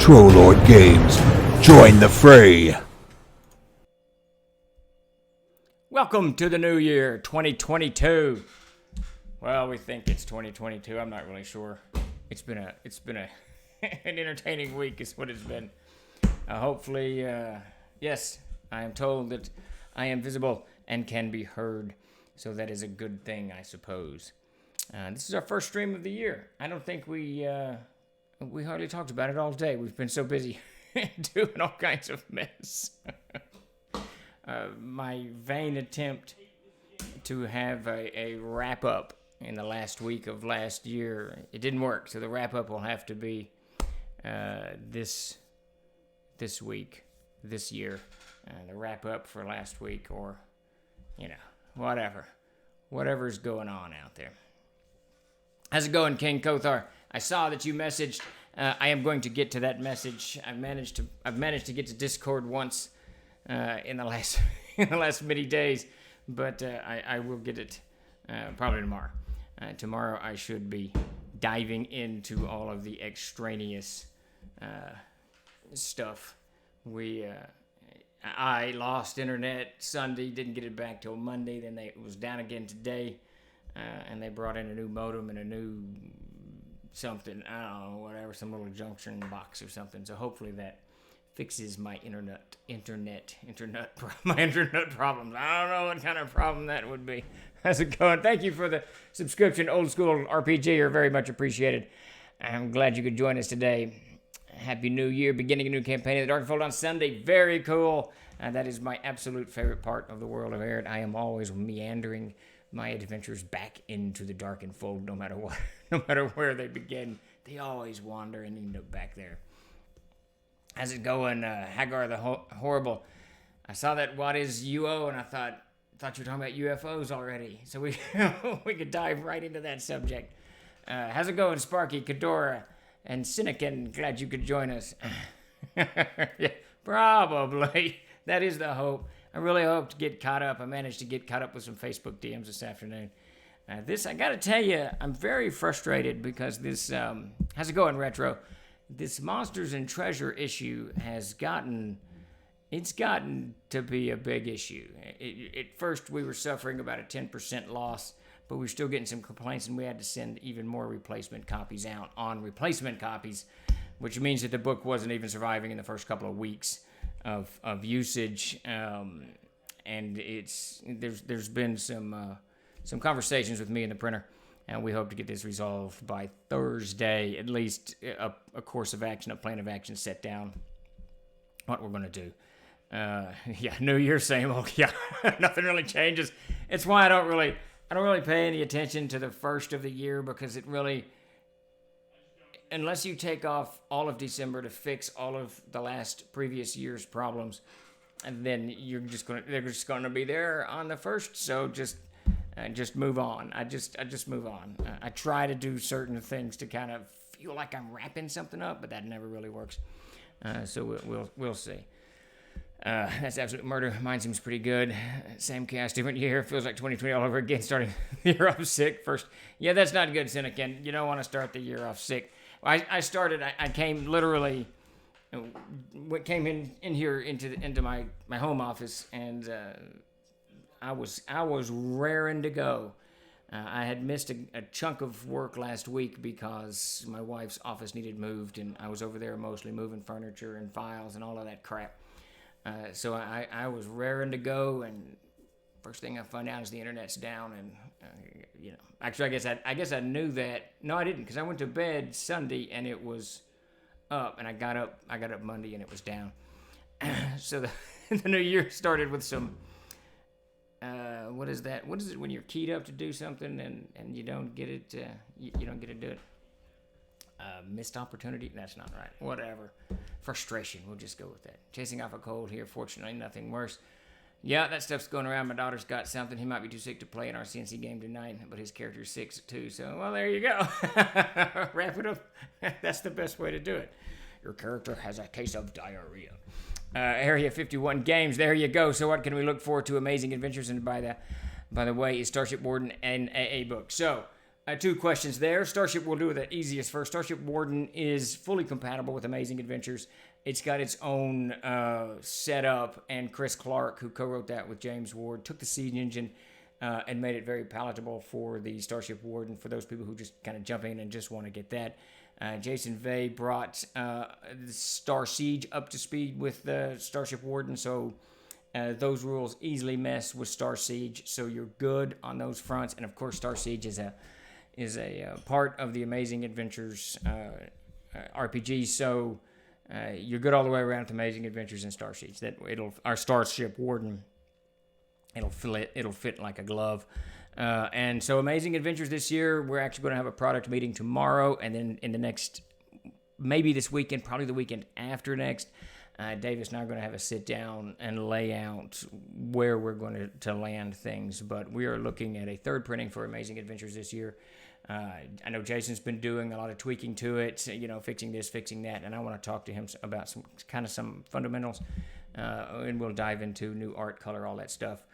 Trollord Games. Join the fray. Welcome to the new year, 2022. Well, we think it's 2022. I'm not really sure. It's been an entertaining week is what it's been. Hopefully, yes, I am told that I am visible and can be heard. So that is a good thing, I suppose. This is our first stream of the year. I don't think we hardly talked about it all day. We've been so busy doing all kinds of mess. My vain attempt to have a wrap-up in the last week of last year, it didn't work. So the wrap-up will have to be this week, this year. The wrap-up for last week or, whatever's going on out there. How's it going, King Kothar? I saw that you messaged. I am going to get to that message. I've managed to get to Discord once in the last many days, but I will get it probably tomorrow. Tomorrow I should be diving into all of the extraneous stuff. I lost internet Sunday, didn't get it back till Monday. Then it was down again today, and they brought in a new modem and a new something. I don't know, whatever, some little junction box or something. So hopefully that fixes my internet problems. I don't know what kind of problem that would be. How's it going? Thank you for the subscription, Old School RPG. You're very much appreciated. I'm glad you could join us today. Happy New Year, beginning a new campaign in the Darkfold on Sunday. Very cool. That is my absolute favorite part of the world of Air. I am always meandering my adventures back into the Darkfold, no matter what, no matter where they begin. They always wander and end up back there. How's it going, Hagar the Horrible? I saw that What is UO, and I thought you were talking about UFOs already. So we could dive right into that subject. How's it going, Sparky, Kadora, and Cynican? Glad you could join us. Yeah, probably. That is the hope. I really hope to get caught up. I managed to get caught up with some Facebook DMs this afternoon. I got to tell you, I'm very frustrated because this, how's it going, Retro? This Monsters and Treasure issue has gotten to be a big issue. At first, we were suffering about a 10% loss, but we were still getting some complaints, and we had to send even more replacement copies out on replacement copies, which means that the book wasn't even surviving in the first couple of weeks of usage. And there's been some conversations with me and the printer, and we hope to get this resolved by Thursday, at least a course of action, a plan of action set down, what we're going to do. New Year, same old. Yeah, nothing really changes. It's why I don't really pay any attention to the first of the year, because it really, unless you take off all of December to fix all of the previous year's problems, and then they're just going to be there on the first. So just move on. I just move on. I try to do certain things to kind of feel like I'm wrapping something up, but that never really works. So we'll see. That's absolute murder. Mine seems pretty good. Same chaos, different year. Feels like 2020 all over again. Starting the year off sick first. Yeah, that's not good, Cynican. You don't want to start the year off sick. I came literally, came in here into my home office, and I was raring to go. I had missed a chunk of work last week because my wife's office needed moved, and I was over there mostly moving furniture and files and all of that crap. So I was raring to go, and first thing I find out is the internet's down, and actually I guess I knew that. No, I didn't, because I went to bed Sunday and it was up, and I got up Monday and it was down. So the new year started with some. What is that? What is it when you're keyed up to do something and you don't get it? You don't get to do it. Missed opportunity? That's not right. Whatever. Frustration. We'll just go with that. Chasing off a cold here. Fortunately, nothing worse. Yeah, that stuff's going around. My daughter's got something. He might be too sick to play in our CNC game tonight, but his character's 6 too. So, well, there you go. Wrap it up. That's the best way to do it. Your character has a case of diarrhea. Area 51 games. There you go. So, what can we look forward to? Amazing adventures, and by the way, is Starship Warden and AA book. So, Two questions there. Starship, we'll do the easiest first. Starship Warden is fully compatible with Amazing Adventures. It's got its own setup, and Chris Clark, who co-wrote that with James Ward, took the Siege engine and made it very palatable for the Starship Warden, for those people who just kind of jump in and just want to get that. Jason Vey brought the Star Siege up to speed with the Starship Warden, so those rules easily mesh with Star Siege, so you're good on those fronts. And of course, Star Siege is a part of the Amazing Adventures RPG, so you're good all the way around with Amazing Adventures and Star Siege. Our Starship Warden, it'll fit like a glove. And so Amazing Adventures this year, we're actually going to have a product meeting tomorrow, and then in the next, maybe this weekend, probably the weekend after next, Davis and I are going to have a sit down and lay out where we're going to land things. But we are looking at a third printing for Amazing Adventures this year. I know Jason's been doing a lot of tweaking to it, fixing this, fixing that, and I want to talk to him about some fundamentals, and we'll dive into new art, color, all that stuff.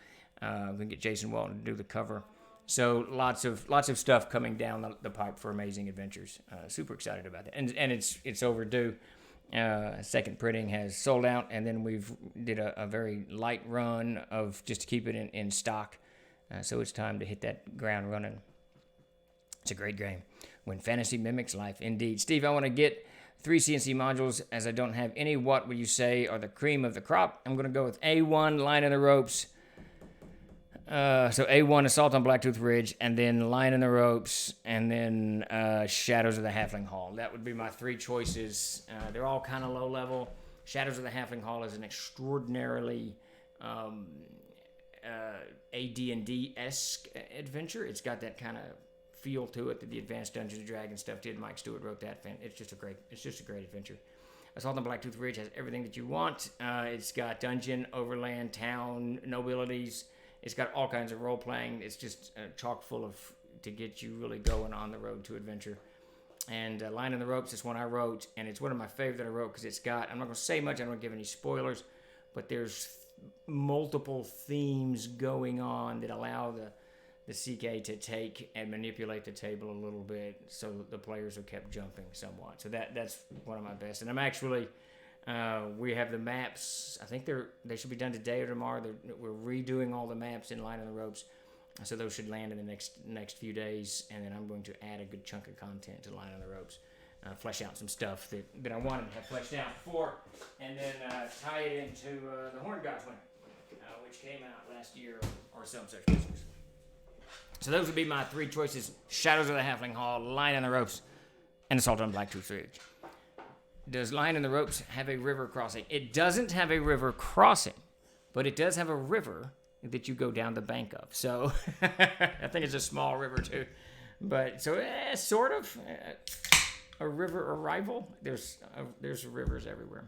We can get Jason Walton to do the cover. So lots of stuff coming down the pipe for Amazing Adventures. Super excited about that, and it's overdue. Second printing has sold out, and then we've did a very light run of just to keep it in stock. So it's time to hit that ground running. It's a great game. When fantasy mimics life, indeed. Steve, I want to get 3 CNC modules, as I don't have any. What would you say are the cream of the crop? I'm going to go with A1, Line in the Ropes. So A1, Assault on Blacktooth Ridge, and then Line in the Ropes, and then Shadows of the Halfling Hall. That would be my 3 choices. They're all kind of low level. Shadows of the Halfling Hall is an extraordinarily AD&D-esque adventure. It's got that kind of feel to it that the Advanced Dungeons & Dragons stuff did. Mike Stewart wrote that. It's just a great adventure. Assault on Blacktooth Ridge has everything that you want. It's got dungeon, overland, town, nobilities. It's got all kinds of role-playing. It's just chock full of to get you really going on the road to adventure. And Line in the Ropes is one I wrote, and it's one of my favorite that I wrote because it's got, I'm not going to say much, I don't want to give any spoilers, but there's multiple themes going on that allow the CK to take and manipulate the table a little bit so that the players are kept jumping somewhat. So that's one of my best. And I'm actually... we have the maps. I think they should be done today or tomorrow. We're redoing all the maps in Line in the Ropes, so those should land in the next few days. And then I'm going to add a good chunk of content to Line in the Ropes, flesh out some stuff that I wanted to have fleshed out before, and then tie it into the Horn Gods winner, which came out last year or some such business. So those would be my 3 choices: Shadows of the Halfling Hall, Line in the Ropes, and Assault on Blacktooth Ridge. Does Line in the Ropes have a river crossing? It doesn't have a river crossing, but it does have a river that you go down the bank of. So I think it's a small river too. But so sort of a river arrival. There's rivers everywhere.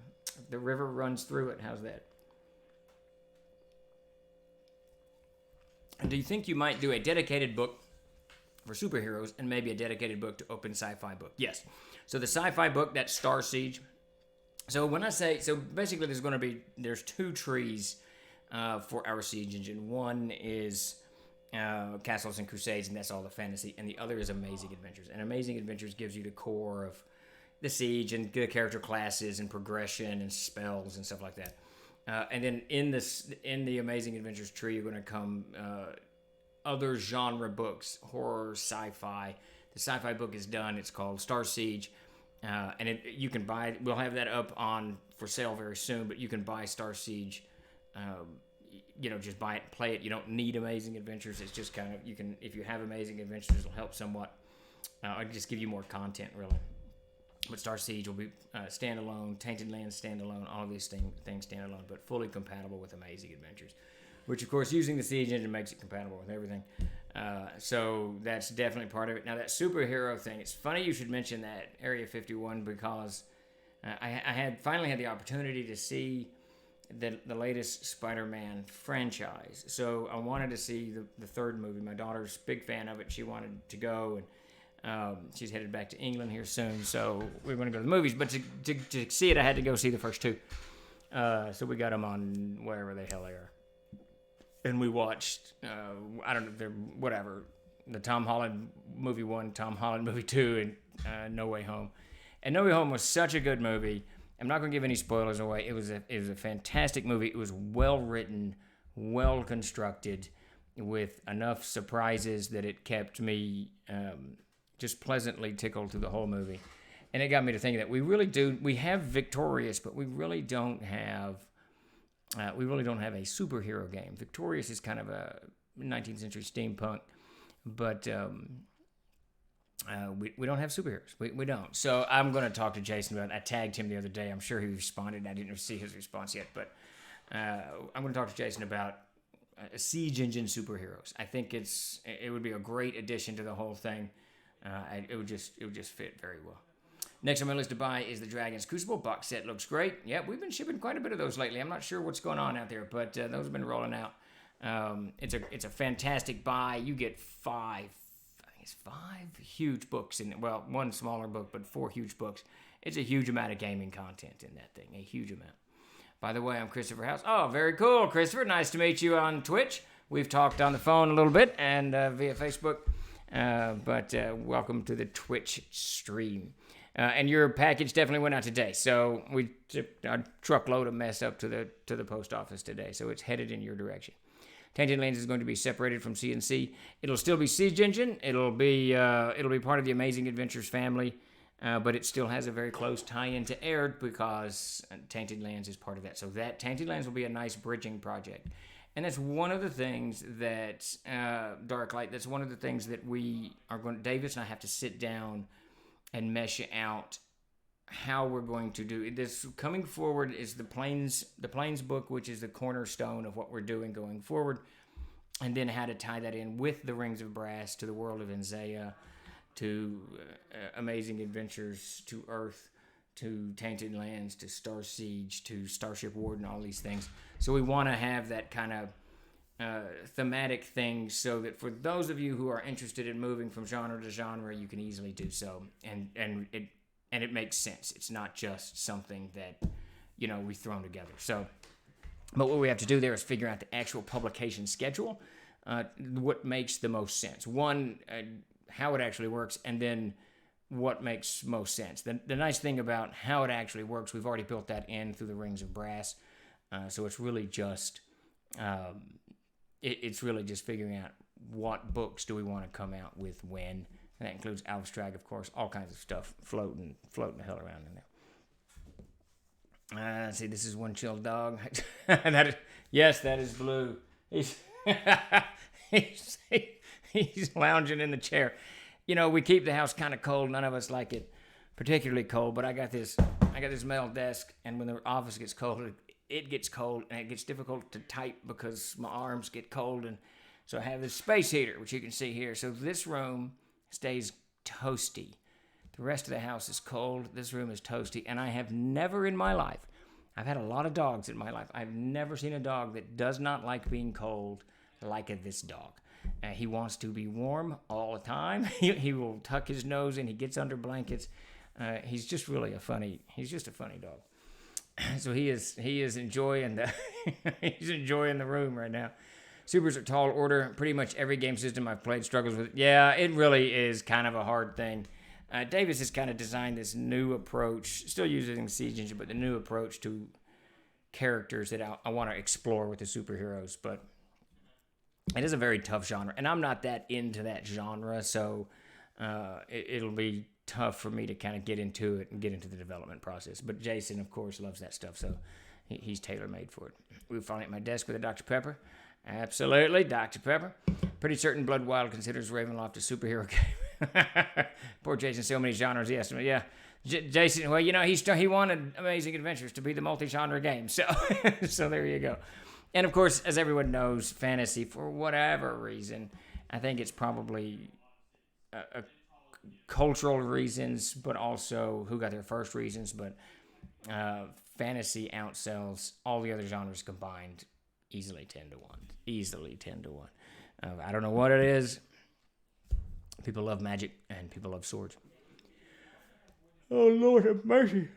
The river runs through it. How's that? And do you think you might do a dedicated book for superheroes and maybe a dedicated book to open sci-fi book? Yes. So the sci-fi book, that's Star Siege. So when I say, so basically there's 2 trees for our Siege engine. One is Castles and Crusades, and that's all the fantasy. And the other is Amazing Adventures. And Amazing Adventures gives you the core of the Siege and the character classes and progression and spells and stuff like that. And then in the Amazing Adventures tree, you're going to come other genre books, horror, sci-fi. The sci-fi book is done. It's called Star Siege, and you can buy. We'll have that up for sale very soon. But you can buy Star Siege. Just buy it, play it. You don't need Amazing Adventures. It's just kind of you can. If you have Amazing Adventures, it'll help somewhat. I'll just give you more content, really. But Star Siege will be standalone. Tainted Lands standalone. All of these things standalone, but fully compatible with Amazing Adventures. Which, of course, using the Siege engine makes it compatible with everything. So that's definitely part of it. Now, that superhero thing, it's funny you should mention that, Area 51, because I finally had the opportunity to see the latest Spider-Man franchise. So I wanted to see the third movie. My daughter's a big fan of it. She wanted to go, and she's headed back to England here soon. So we're going to go to the movies. But to see it, I had to go see the first 2. So we got them on wherever the hell they are. And we watched, the Tom Holland movie 1, Tom Holland movie 2, and No Way Home. And No Way Home was such a good movie. I'm not going to give any spoilers away. It was a fantastic movie. It was well written, well constructed, with enough surprises that it kept me just pleasantly tickled through the whole movie. And it got me to thinking that we have Victorious, but we really don't have a superhero game. Victorious is kind of a 19th century steampunk, but we don't have superheroes. We don't. So I'm going to talk to Jason about it. I tagged him the other day. I'm sure he responded. I didn't see his response yet, but I'm going to talk to Jason about siege engine superheroes. I think it would be a great addition to the whole thing. It would just fit very well. Next on my list to buy is the Dragon's Crucible box set. Looks great. Yeah, we've been shipping quite a bit of those lately. I'm not sure what's going on out there, but those have been rolling out. It's a fantastic buy. You get five huge books in it. Well, one smaller book, but 4 huge books. It's a huge amount of gaming content in that thing. A huge amount. By the way, I'm Christopher House. Oh, very cool, Christopher. Nice to meet you on Twitch. We've talked on the phone a little bit and via Facebook. But welcome to the Twitch stream. And your package definitely went out today. So we shipped a truckload of mess up to the post office today. So it's headed in your direction. Tainted Lands is going to be separated from CNC. It'll still be Siege Engine. It'll be part of the Amazing Adventures family. But it still has a very close tie-in to Air because Tainted Lands is part of that. So that Tainted Lands will be a nice bridging project. And that's one of the things that, Darklight, that's one of the things that Davis and I have to sit down and mesh out how we're going to do this. Coming forward is the Plains book, which is the cornerstone of what we're doing going forward. And then how to tie that in with the Rings of Brass to the world of Enzea, to Amazing Adventures, to Earth, to Tainted Lands, to Star Siege, to Starship Warden, all these things. So we want to have that kind of thematic thing so that for those of you who are interested in moving from genre to genre, you can easily do so. And it makes sense. It's not just something that, we've thrown together. So, but what we have to do there is figure out the actual publication schedule, what makes the most sense. One, how it actually works, and then what makes most sense. The nice thing about how it actually works, we've already built that in through the Rings of Brass. So it's really just it's really just figuring out what books do we want to come out with when. And that includes Alfstrag, of course, all kinds of stuff floating the hell around in there. See, this is one chill dog. Yes, that is Blue. He's he's lounging in the chair. We keep the house kind of cold. None of us like it particularly cold, but I got this metal desk, and when the office gets cold, it gets cold, and it gets difficult to type because my arms get cold, and so I have this space heater, which you can see here. So this room stays toasty. The rest of the house is cold. This room is toasty, and I have never in my life, I've had a lot of dogs in my life, I've never seen a dog that does not like being cold like this dog. He wants to be warm all the time. He will tuck his nose in. He gets under blankets. He's just a funny dog. So he is enjoying the room right now. Supers are tall order. Pretty much every game system I've played struggles with it. Yeah, it really is kind of a hard thing. Davis has kind of designed this new approach, still using Siege Engine, but the new approach to characters that I want to explore with the superheroes. But it is a very tough genre, and I'm not that into that genre, so it'll be tough for me to kind of get into it and get into the development process. But Jason, of course, loves that stuff, so he's tailor-made for it. We were finally at my desk with a Dr. Pepper. Absolutely, Dr. Pepper. Pretty certain Blood Wild considers Ravenloft a superhero game. Poor Jason, so many genres he estimated. Yeah, Jason, well, he wanted Amazing Adventures to be the multi-genre game, so so there you go. And of course, as everyone knows, fantasy, for whatever reason, I think it's probably a cultural reasons, but also who got their first reasons, but fantasy outsells all the other genres combined easily 10 to 1. I don't know what it is. People love magic and people love swords. Oh, Lord have mercy.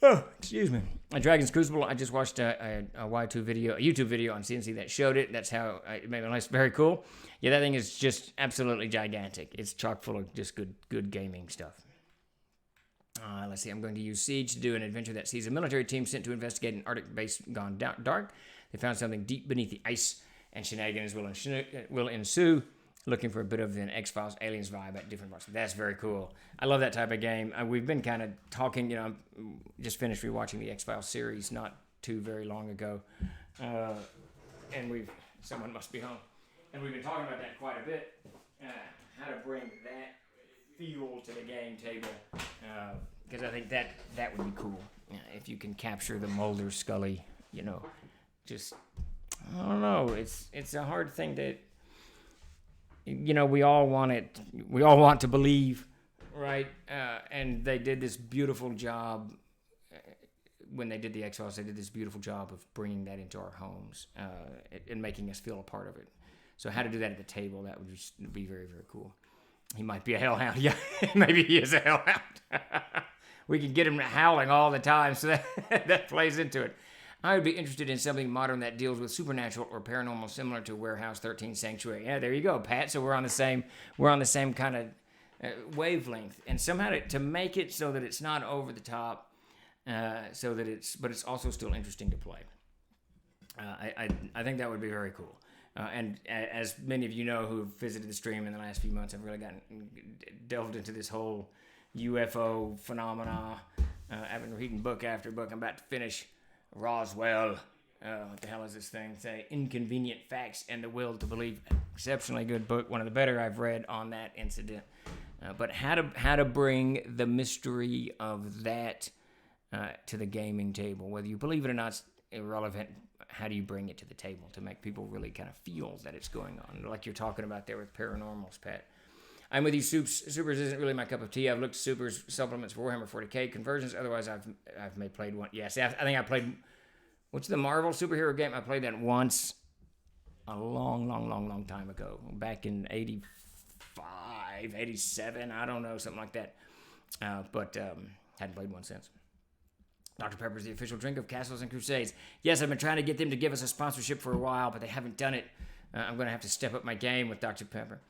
Oh, excuse me. Dragon's Crucible, I just watched a YouTube video on CNC that showed it. That's how it made my life very cool. Yeah, that thing is just absolutely gigantic. It's chock full of just good gaming stuff. Let's see, I'm going to use Siege to do an adventure that sees a military team sent to investigate an Arctic base gone dark. They found something deep beneath the ice, and shenanigans will ensue. Looking for a bit of an X-Files Aliens vibe at different parts. That's very cool. I love that type of game. We've been kind of talking, I just finished rewatching the X-Files series not too very long ago. And someone must be home. And we've been talking about that quite a bit. How to bring that feel to the game table. Because I think that would be cool. If you can capture the Mulder, Scully, just, I don't know. It's a hard thing to... we all want it. We all want to believe, right? And they did this beautiful job when they did the X-Files. They did this beautiful job of bringing that into our homes and making us feel a part of it. So how to do that at the table, that would just be very, very cool. He might be a hellhound. Yeah, maybe he is a hellhound. We can get him howling all the time, so that plays into it. I would be interested in something modern that deals with supernatural or paranormal, similar to Warehouse 13 Sanctuary. Yeah, there you go, Pat. So we're on the same kind of wavelength, and somehow to make it so that it's not over the top, but it's also still interesting to play. I think that would be very cool. And as many of you know who have visited the stream in the last few months, I've really delved into this whole UFO phenomena. I've been reading book after book. I'm about to finish Roswell. What the hell is this thing? Say Inconvenient Facts and the Will to Believe. Exceptionally good book. One of the better I've read on that incident. But how to bring the mystery of that to the gaming table. Whether you believe it or not, it's irrelevant. How do you bring it to the table to make people really kind of feel that it's going on? Like you're talking about there with paranormals, Pat. I'm with you, Supers isn't really my cup of tea. I've looked at Supers supplements for Warhammer 40k conversions. Otherwise, I've played one. Yes, I think I played... What's the Marvel superhero game? I played that once a long time ago. Back in 85, 87, I don't know, something like that. But hadn't played one since. Dr. Pepper is the official drink of Castles and Crusades. Yes, I've been trying to get them to give us a sponsorship for a while, but they haven't done it. I'm going to have to step up my game with Dr. Pepper.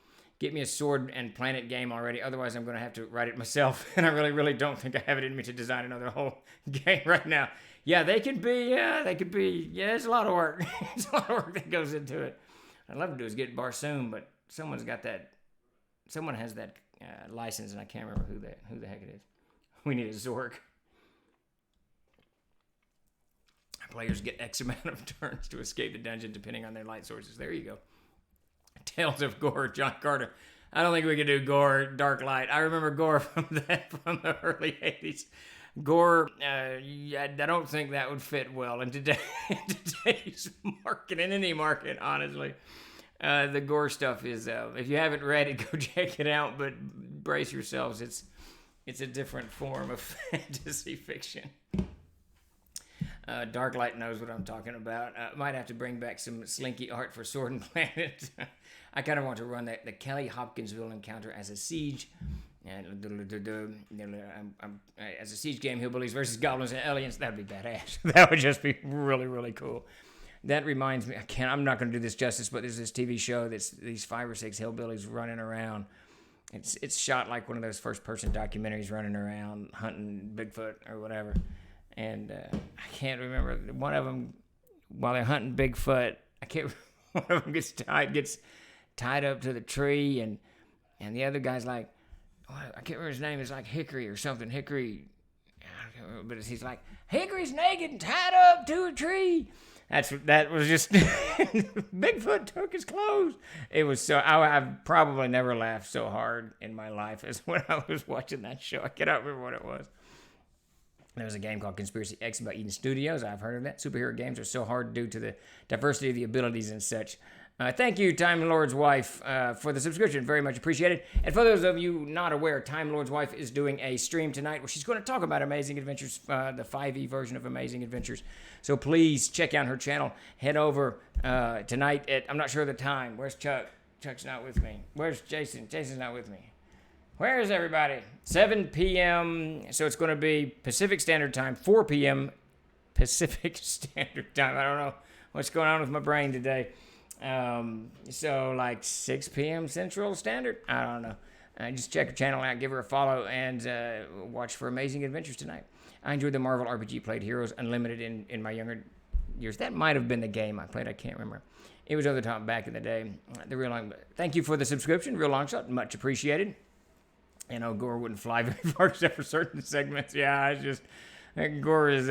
Get me a Sword and Planet game already. Otherwise, I'm going to have to write it myself. And I really don't think I have it in me to design another whole game right now. Yeah, they could be. Yeah, there's a lot of work. There's a lot of work that goes into it. I'd love to do is get Barsoom, but someone has that license, and I can't remember who the heck it is. We need a Zork. Players get X amount of turns to escape the dungeon depending on their light sources. There you go. Tales of Gore, John Carter. I don't think we could do Gore, Dark Light. I remember Gore from the early 80s. Gore, I don't think that would fit well in today's market, in any market, honestly. The Gore stuff is, if you haven't read it, go check it out, but brace yourselves. It's a different form of fantasy fiction. Darklight knows what I'm talking about. Might have to bring back some slinky art for Sword and Planet. I kind of want to run the Kelly Hopkinsville encounter as a siege. As a siege game, hillbillies versus goblins and aliens. That would be badass. That would just be really cool. That reminds me, I'm not going to do this justice, but there's this TV show that's these 5 or 6 hillbillies running around. It's shot like one of those first-person documentaries, running around hunting Bigfoot or whatever. And I can't remember, one of them, while they're hunting Bigfoot, one of them gets tied up to the tree, and the other guy's like, I can't remember his name, it's like Hickory or something, Hickory, I can't remember, but he's like, Hickory's naked and tied up to a tree. That was just, Bigfoot took his clothes. It was so, I've probably never laughed so hard in my life as when I was watching that show. I cannot remember what it was. There was a game called Conspiracy X by Eden Studios. I've heard of that. Superhero games are so hard due to the diversity of the abilities and such. Thank you, Time Lord's Wife, for the subscription. Very much appreciated. And for those of you not aware, Time Lord's Wife is doing a stream tonight where she's going to talk about Amazing Adventures, the 5e version of Amazing Adventures. So please check out her channel. Head over tonight at, I'm not sure of the time. Where's Chuck? Chuck's not with me. Where's Jason? Jason's not with me. Where is everybody? 7 p.m. So it's going to be Pacific Standard Time, 4 p.m. Pacific Standard Time. I don't know what's going on with my brain today. So like 6 p.m. Central Standard. I don't know. Just check her channel out, give her a follow, and watch for amazing adventures tonight. I enjoyed the Marvel RPG, played Heroes Unlimited in my younger years. That might have been the game I played. I can't remember. It was over the top back in the day. Thank you for the subscription, Real Long Shot. Much appreciated. You know, Gore wouldn't fly very far except for certain segments. Yeah, it's just Gore is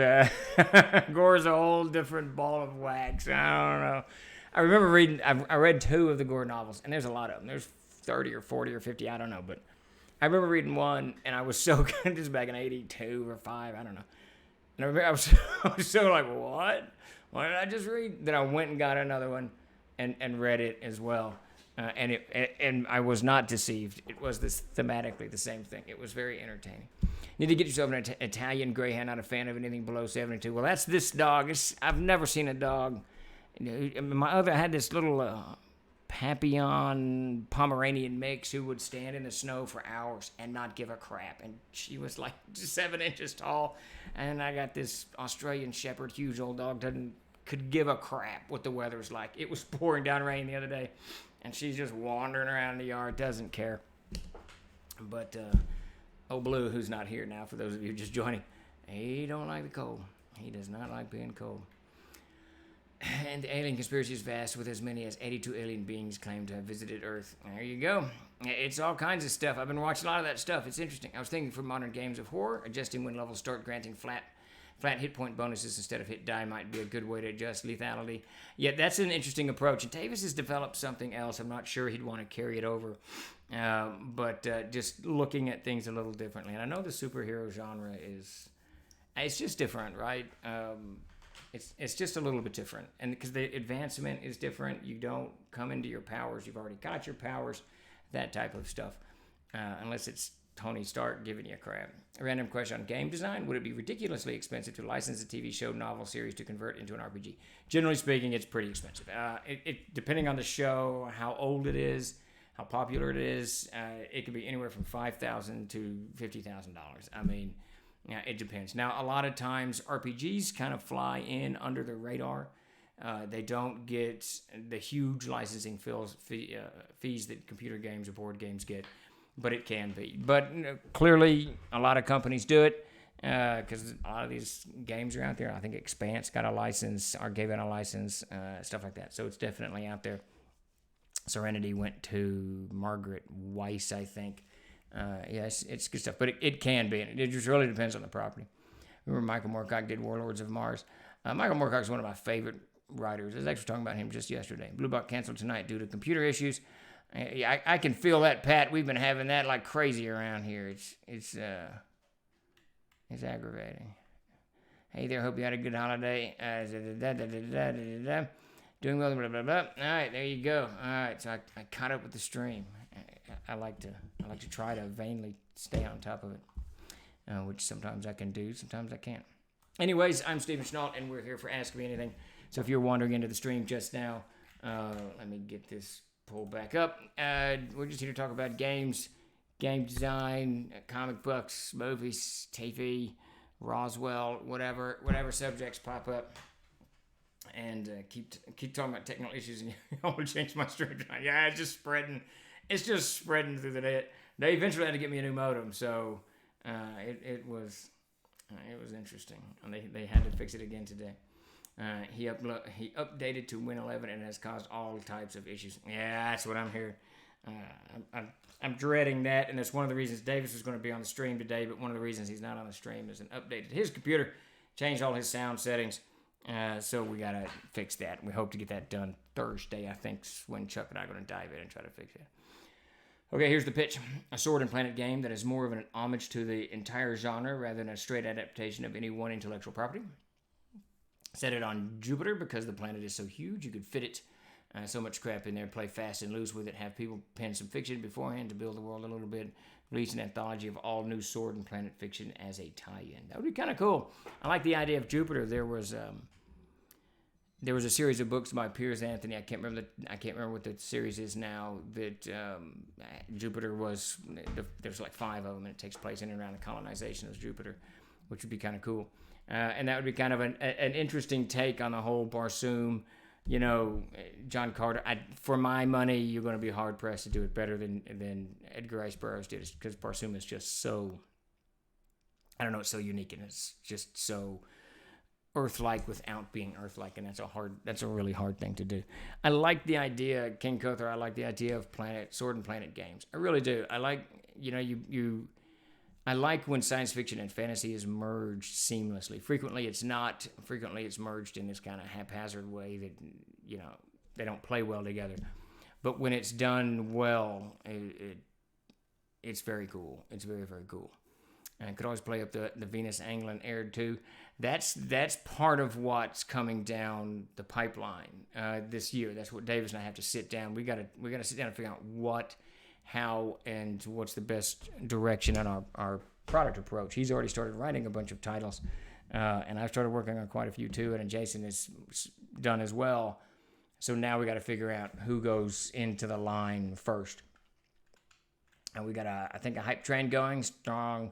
Gore's a whole different ball of wax. I don't know. I remember reading. I read 2 of the Gore novels, and there's a lot of them. There's 30 or 40 or 50. I don't know, but I remember reading one, and I was so good. This was back in '82 or '5. I don't know. And I remember I was so like, what? Why did I just read? Then I went and got another one, and read it as well. And I was not deceived. It was thematically the same thing. It was very entertaining. Need to get yourself an Italian Greyhound. Not a fan of anything below 72. Well, that's this dog. I've never seen a dog. I had this little Papillon Pomeranian mix who would stand in the snow for hours and not give a crap. And she was like 7 inches tall. And I got this Australian Shepherd, huge old dog, could give a crap what the weather's like. It was pouring down rain the other day. And she's just wandering around the yard, doesn't care. But old Blue, who's not here now, for those of you just joining, he don't like the cold. He does not like being cold. And the alien conspiracy is vast, with as many as 82 alien beings claimed to have visited Earth. There you go. It's all kinds of stuff. I've been watching a lot of that stuff. It's interesting. I was thinking for modern games of horror, adjusting when levels start granting flat hit point bonuses instead of hit die might be a good way to adjust lethality. Yeah, that's an interesting approach. And Tavis has developed something else. I'm not sure he'd want to carry it over. But just looking at things a little differently. And I know the superhero genre it's just different, right? It's just a little bit different. And because the advancement is different, you don't come into your powers. You've already got your powers, that type of stuff. Unless it's Tony Stark giving you a crap. A random question on game design. Would it be ridiculously expensive to license a TV show, novel, series to convert into an RPG? Generally speaking, it's pretty expensive. It depending on the show, how old it is, how popular it is, it could be anywhere from $5,000 to $50,000. I mean, yeah, it depends. Now, a lot of times RPGs kind of fly in under the radar. They don't get the huge licensing fees that computer games or board games get. But it can be. But clearly, a lot of companies do it because a lot of these games are out there. I think Expanse got a license or gave out a license, stuff like that. So it's definitely out there. Serenity went to Margaret Weiss, I think. Yes, it's good stuff. But it can be. It just really depends on the property. Remember Michael Moorcock did Warlords of Mars. Michael Moorcock is one of my favorite writers. I was actually talking about him just yesterday. Blue Buck canceled tonight due to computer issues. I can feel that, Pat. We've been having that like crazy around here. It's aggravating. Hey there, hope you had a good holiday. Doing well, blah, blah, blah. All right, there you go. All right, so I caught up with the stream. I like to try to vainly stay on top of it, which sometimes I can do, sometimes I can't. Anyways, I'm Stephen Chenault, and we're here for Ask Me Anything. So if you're wandering into the stream just now, let me get this pull back up. We're just here to talk about games, game design, comic books, movies, TV, Roswell, whatever subjects pop up, and keep talking about technical issues. And you want to change my stream tonight? Yeah, it's just spreading. It's just spreading through the net. They eventually had to get me a new modem, so it was interesting, and they had to fix it again today. He updated to Win 11 and has caused all types of issues. Yeah, that's what I'm hearing. I'm dreading that, and that's one of the reasons Davis was going to be on the stream today, but one of the reasons he's not on the stream is an update to his computer, changed all his sound settings, so we got to fix that. We hope to get that done Thursday, I think, when Chuck and I are going to dive in and try to fix it. Okay, here's the pitch. A sword and planet game that is more of an homage to the entire genre rather than a straight adaptation of any one intellectual property. Set it on Jupiter because the planet is so huge you could fit it so much crap in there, play fast and loose with it, have people pen some fiction beforehand to build the world a little bit, release an anthology of all new sword and planet fiction as a tie-in. That would be kind of cool. I like the idea of Jupiter. There was a series of books by Piers Anthony. I can't remember what the series is now. That Jupiter was. There's like 5 of them, and it takes place in and around the colonization of Jupiter, which would be kind of cool. And that would be kind of an interesting take on the whole Barsoom, John Carter. For my money, you're going to be hard pressed to do it better than Edgar Rice Burroughs did, because Barsoom is just so, I don't know, it's so unique, and it's just so Earth-like without being Earth-like, and that's a really hard thing to do. I like the idea, King Cother. I like the idea of sword and planet games. I really do. I like, I like when science fiction and fantasy is merged seamlessly. Frequently, it's not. Frequently, it's merged in this kind of haphazard way that, they don't play well together. But when it's done well, it's very cool. It's very, very cool. And I could always play up the Venus Anglin Air too. That's part of what's coming down the pipeline this year. That's what Davis and I have to sit down. We gotta sit down and figure out what, how, and what's the best direction on our product approach. He's already started writing a bunch of titles, and I've started working on quite a few too. And Jason is done as well. So now we got to figure out who goes into the line first. And we got I think a hype train going, strong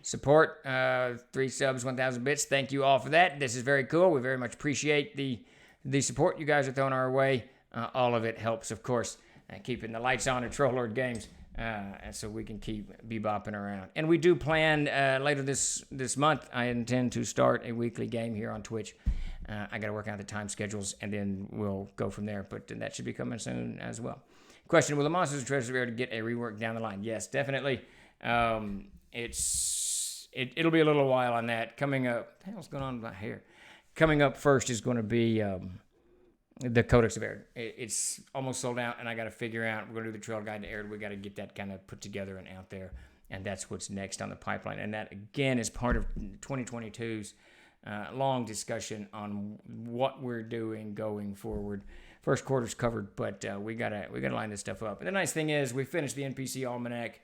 support, 3 subs, 1,000 bits. Thank you all for that. This is very cool. We very much appreciate the support you guys are throwing our way. All of it helps, of course, keeping the lights on at Troll Lord Games, and so we can keep bebopping around. And we do plan later this month, I intend to start a weekly game here on Twitch. I got to work out the time schedules, and then we'll go from there. But that should be coming soon as well. Question: will the Monsters and Treasures of Air get a rework down the line? Yes, definitely. It'll be a little while on that. Coming up, what the hell's going on about here? Coming up first is going to be the Codex of Air. It's almost sold out, and I got to figure out. We're going to do the Trail Guide to Air. We got to get that kind of put together and out there, and that's what's next on the pipeline. And that again is part of 2022's long discussion on what we're doing going forward. First quarter's covered, but we gotta line this stuff up. And the nice thing is, we finished the NPC Almanac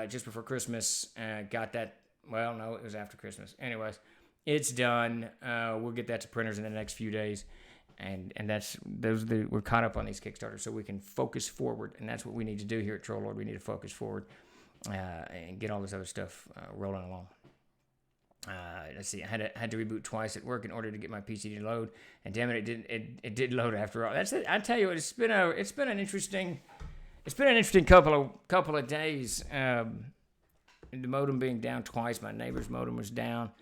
just before Christmas. Got that. Well, no, it was after Christmas. Anyways, it's done. We'll get that to printers in the next few days, and we're caught up on these Kickstarters, so we can focus forward, and that's what we need to do here at Troll Lord. We need to focus forward and get all this other stuff rolling along. Let's see. I had to reboot twice at work in order to get my PC to load, and damn it, it did load after all. That's it. I tell you, it's been an interesting couple of days. The modem being down twice. My neighbor's modem was down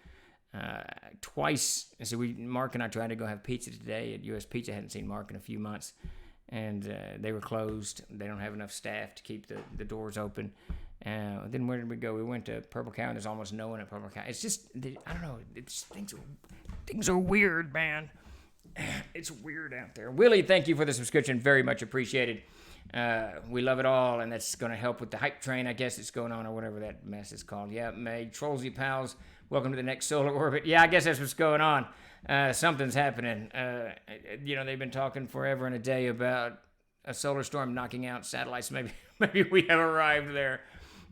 twice. And so Mark and I tried to go have pizza today at U.S. Pizza. I hadn't seen Mark in a few months, and they were closed. They don't have enough staff to keep the doors open. Then where did we go? We went to Purple Cow, and there's almost no one at Purple Cow. It's just, I don't know. Things are weird, man. It's weird out there. Willie, thank you for the subscription. Very much appreciated. We love it all, and that's going to help with the hype train, I guess it's going on, or whatever that mess is called. Yeah, May. Trollsy pals, welcome to the next solar orbit. Yeah, I guess that's what's going on. Something's happening. They've been talking forever and a day about a solar storm knocking out satellites. Maybe we have arrived there.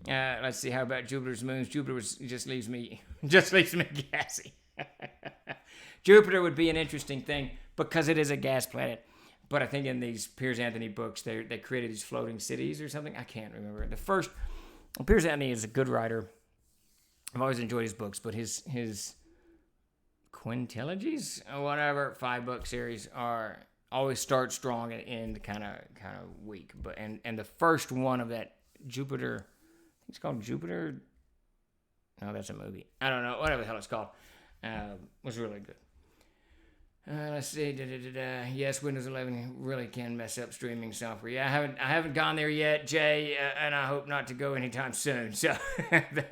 Let's see. How about Jupiter's moons? Jupiter just leaves me gassy. Jupiter would be an interesting thing because it is a gas planet. But I think in these Piers Anthony books, they created these floating cities or something. I can't remember. Piers Anthony is a good writer. I've always enjoyed his books, but his quintilogies or whatever 5-book series always start strong and end kind of weak. But and the first one of that Jupiter, I think it's called Jupiter. No, that's a movie. I don't know. Whatever the hell it's called, was really good. Let's see. Yes, Windows 11 really can mess up streaming software. Yeah, I haven't gone there yet, Jay, and I hope not to go anytime soon. So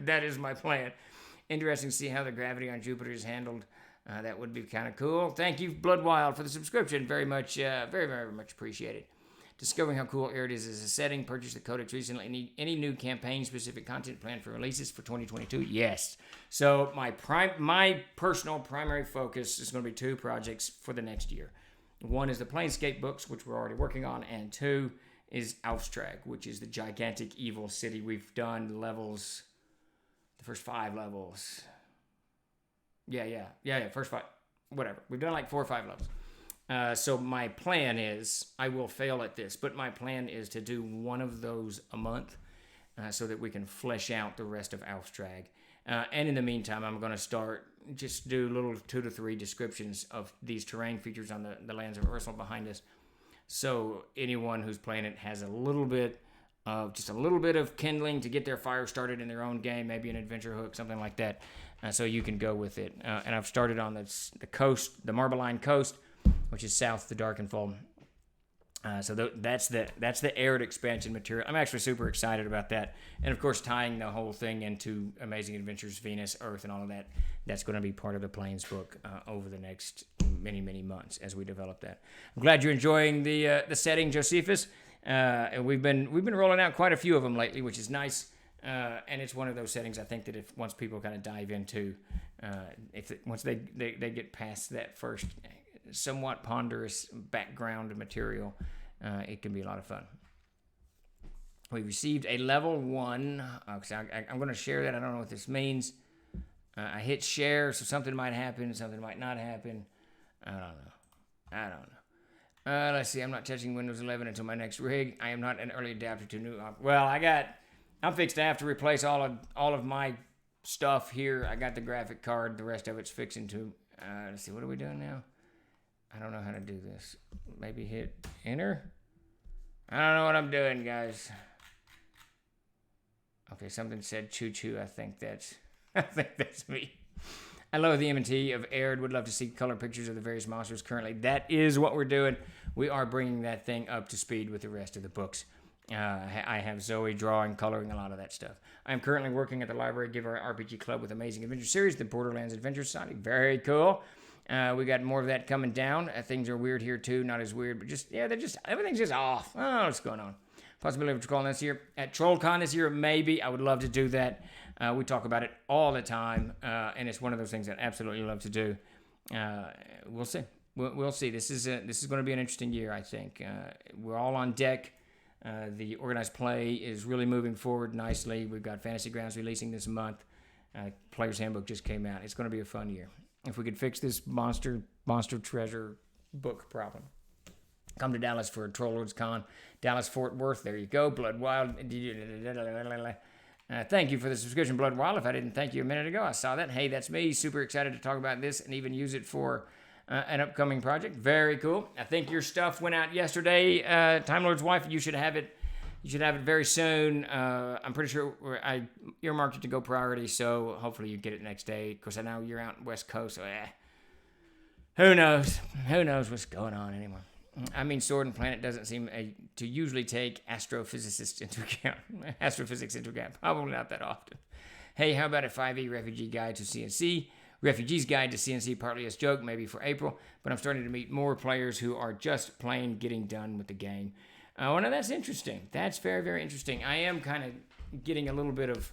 that is my plan. Interesting to see how the gravity on Jupiter is handled. That would be kind of cool. Thank you, Bloodwild, for the subscription. Very much, very, very much appreciated. Discovering how cool Air is as a setting. Purchased the Codex recently. Any new campaign-specific content planned for releases for 2022? Yes. So my personal primary focus is going to be 2 projects for the next year. One is the Planescape books, which we're already working on, and 2 is Aufstrag, which is the gigantic evil city. We've done levels, the first 5 levels. Yeah, first 5. Whatever. We've done like 4 or 5 levels. So my plan is, I will fail at this, but my plan is to do one of those a month so that we can flesh out the rest of Alfstrag. And in the meantime, I'm going to start just do little 2 to 3 descriptions of these terrain features on the lands of Ursula behind us. So anyone who's playing it has a little bit of kindling to get their fire started in their own game, maybe an adventure hook, something like that. So you can go with it. And I've started on the coast, the Marbeline coast, which is south to Darkenfall. So that's the aired expansion material. I'm actually super excited about that. And of course, tying the whole thing into Amazing Adventures, Venus, Earth, and all of that, that's going to be part of the Plains book over the next many, many months as we develop that. I'm glad you're enjoying the setting, Josephus. And we've been rolling out quite a few of them lately, which is nice. And it's one of those settings I think that once people kind of dive into, once they get past that first somewhat ponderous background material, it can be a lot of fun. We received a level 1. I'm going to share that. I don't know what this means. I hit share, so something might happen, something might not happen. I don't know. Let's see. I'm not touching Windows 11 until my next rig. I am not an early adapter to new. I'm fixed to have to replace all of my stuff here. I got the graphic card. The rest of it's fixing to. Let's see. What are we doing now? I don't know how to do this. Maybe hit enter. I don't know what I'm doing, guys. Okay, something said choo-choo. I think that's me. I love the M&T of Air. Would love to see color pictures of the various monsters currently. That is what we're doing. We are bringing that thing up to speed with the rest of the books. I have Zoe drawing, coloring, a lot of that stuff. I am currently working at the library, Give Our RPG Club with Amazing Adventure Series, the Borderlands Adventure Society. Very cool. We got more of that coming down. Things are weird here too. Not as weird, but everything's just off. Oh, what's going on? Possibility of Trollcon this year. At TrollCon this year, maybe. I would love to do that. We talk about it all the time, and it's one of those things that I absolutely love to do. We'll see. We'll see. This is going to be an interesting year, I think. We're all on deck. The organized play is really moving forward nicely. We've got Fantasy Grounds releasing this month. Player's Handbook just came out. It's going to be a fun year. If we could fix this monster treasure book problem. Come to Dallas for a Troll Lords Con. Dallas, Fort Worth, there you go. Blood Wild. Thank you for the subscription, Blood Wild. If I didn't thank you a minute ago, I saw that. Hey, that's me. Super excited to talk about this and even use it for an upcoming project. Very cool. I think your stuff went out yesterday. Time Lord's Wife, you should have it. You should have it very soon. I'm pretty sure I earmarked it to go priority, so hopefully you get it next day. Of course, I know you're out West Coast, so who knows? Who knows what's going on anymore? I mean, Sword and Planet doesn't seem to usually take astrophysics into account. Probably not that often. Hey, how about a 5e refugee guide to CNC? Refugee's Guide to CNC, partly as joke, maybe for April, but I'm starting to meet more players who are just plain getting done with the game. Now that's interesting. That's very, very interesting. I am kind of getting a little bit of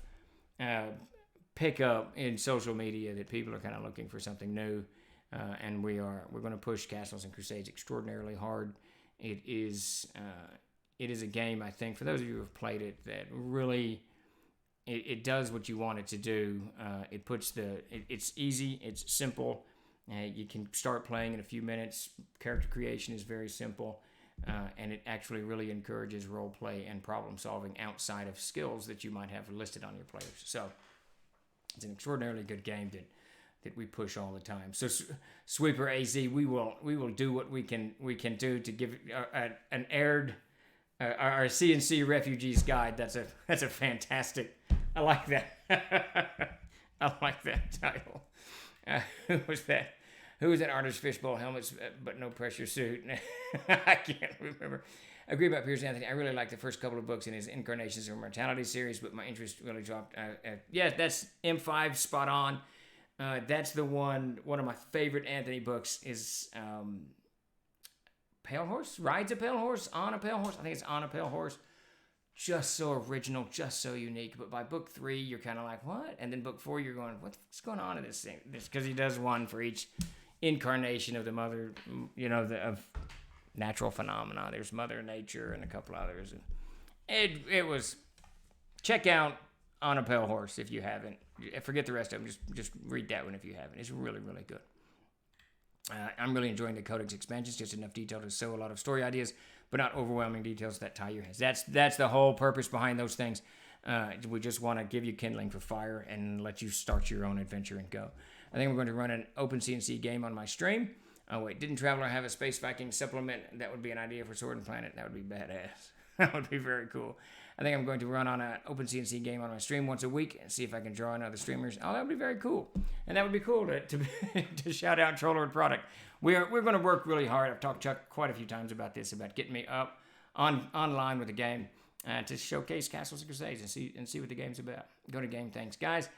pickup in social media that people are kind of looking for something new. And we're going to push Castles and Crusades extraordinarily hard. It is a game, I think, for those of you who have played it, that really it does what you want it to do. It's easy, it's simple. You can start playing in a few minutes. Character creation is very simple, and it actually really encourages role play and problem solving outside of skills that you might have listed on your players. So it's an extraordinarily good game that we push all the time. So Sweeper AZ, we will do what we can do to give an aired our CNC Refugees Guide. That's a fantastic. I like that. I like that title. Who was that? Who was that artist? Fishbowl helmets, but no pressure suit. I can't remember. I agree about Piers Anthony. I really like the first couple of books in his Incarnations of Mortality series, but my interest really dropped. Yeah, that's M5, spot on. That's the one of my favorite Anthony books is Pale Horse? Rides a Pale Horse? On a Pale Horse? I think it's On a Pale Horse. Just so original, just so unique. But by book 3, you're kind of like, what? And then book 4, you're going, what's going on in this thing? Because he does one for each incarnation of the mother, of natural phenomena. There's Mother Nature and a couple others. And it was, check out On a Pale Horse if you haven't. Forget the rest of them. Just read that one if you haven't. It's really, really good. I'm really enjoying the Codex expansions. Just enough detail to sow a lot of story ideas, but not overwhelming details that tie your hands. That's the whole purpose behind those things. We just want to give you kindling for fire and let you start your own adventure and go. I think I'm going to run an open CNC game on my stream. Oh wait, didn't Traveler have a Space Viking supplement? That would be an idea for Sword and Planet. That would be badass. That would be very cool. I think I'm going to run on an open CNC game on my stream once a week and see if I can draw in other streamers. Oh, that would be very cool. And that would be cool to shout out Trollerwood Product. We're going to work really hard. I've talked to Chuck quite a few times about this, about getting me up online with the game to showcase Castles and Crusades and see what the game's about. Go to Game Thanks, guys.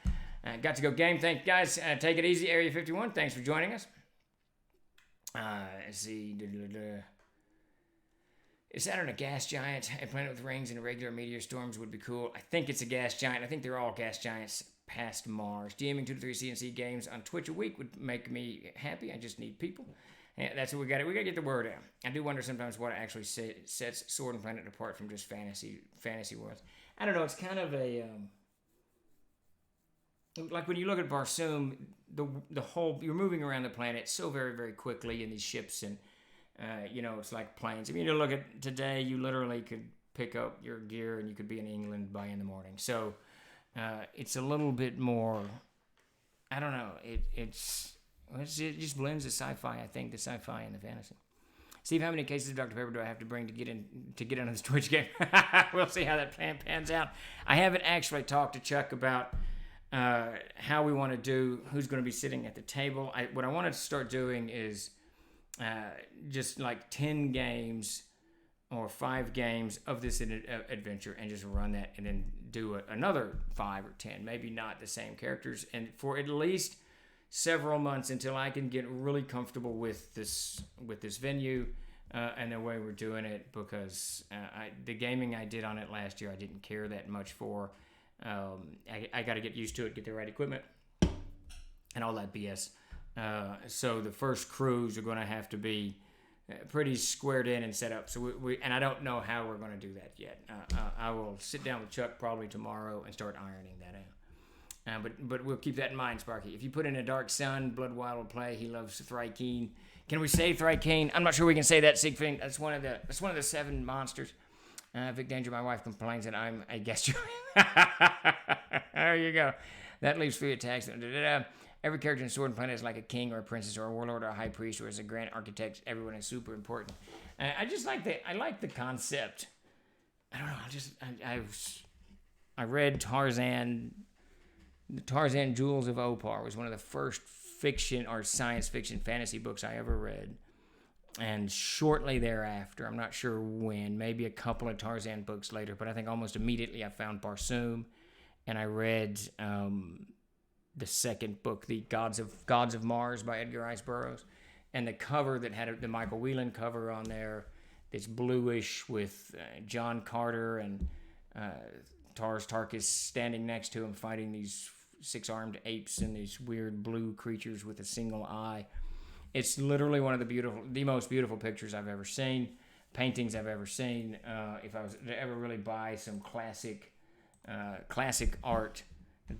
Got to go Game Thanks, guys. Take it easy, Area 51. Thanks for joining us. Let's see. Is Saturn a gas giant? A planet with rings and regular meteor storms would be cool. I think it's a gas giant. I think they're all gas giants past Mars. DMing 2 to 3 CNC games on Twitch a week would make me happy. I just need people. Yeah, that's what we got. We got to get the word out. I do wonder sometimes what actually sets Sword and Planet apart from just fantasy worlds. I don't know. It's kind of a like when you look at Barsoom, the whole you're moving around the planet so very, very quickly in these ships and. It's like planes. I mean, you look at today, you literally could pick up your gear and you could be in England by in the morning. So it's a little bit more, I don't know, it just blends the sci-fi, I think, the sci-fi and the fantasy. Steve, how many cases of Dr. Pepper do I have to bring to get into this Twitch game? We'll see how that plan pans out. I haven't actually talked to Chuck about how we want to do, who's going to be sitting at the table. What I wanted to start doing is just like 10 games or 5 games of this adventure and just run that and then do another 5 or 10, maybe not the same characters, and for at least several months until I can get really comfortable with this venue and the way we're doing it, because the gaming I did on it last year I didn't care that much for. I got to get used to it, get the right equipment and all that BS. So the first crews are going to have to be pretty squared in and set up. So and I don't know how we're going to do that yet. I will sit down with Chuck probably tomorrow and start ironing that out. But we'll keep that in mind, Sparky. If you put in a Dark Sun, Bloodwild will play. He loves Thrykeen. Can we say Thrykeen? I'm not sure we can say that, Siegfried. That's one of the 7 monsters. Vic Danger, my wife, complains that I'm a guest. There you go. That leaves 3 attacks. Every character in Sword and Planet is like a king or a princess or a warlord or a high priest or as a grand architect. Everyone is super important. I just like the concept. I don't know. I read Tarzan. The Tarzan Jewels of Opar was one of the first fiction or science fiction fantasy books I ever read. And shortly thereafter, I'm not sure when, maybe a couple of Tarzan books later, but I think almost immediately I found Barsoom, and I read the second book, The Gods of Mars by Edgar Rice Burroughs, and the cover that had the Michael Whelan cover on there, this bluish with John Carter and Tars Tarkas standing next to him fighting these 6-armed apes and these weird blue creatures with a single eye. It's literally one of the most beautiful pictures I've ever seen, paintings I've ever seen. If I was to ever really buy some classic art,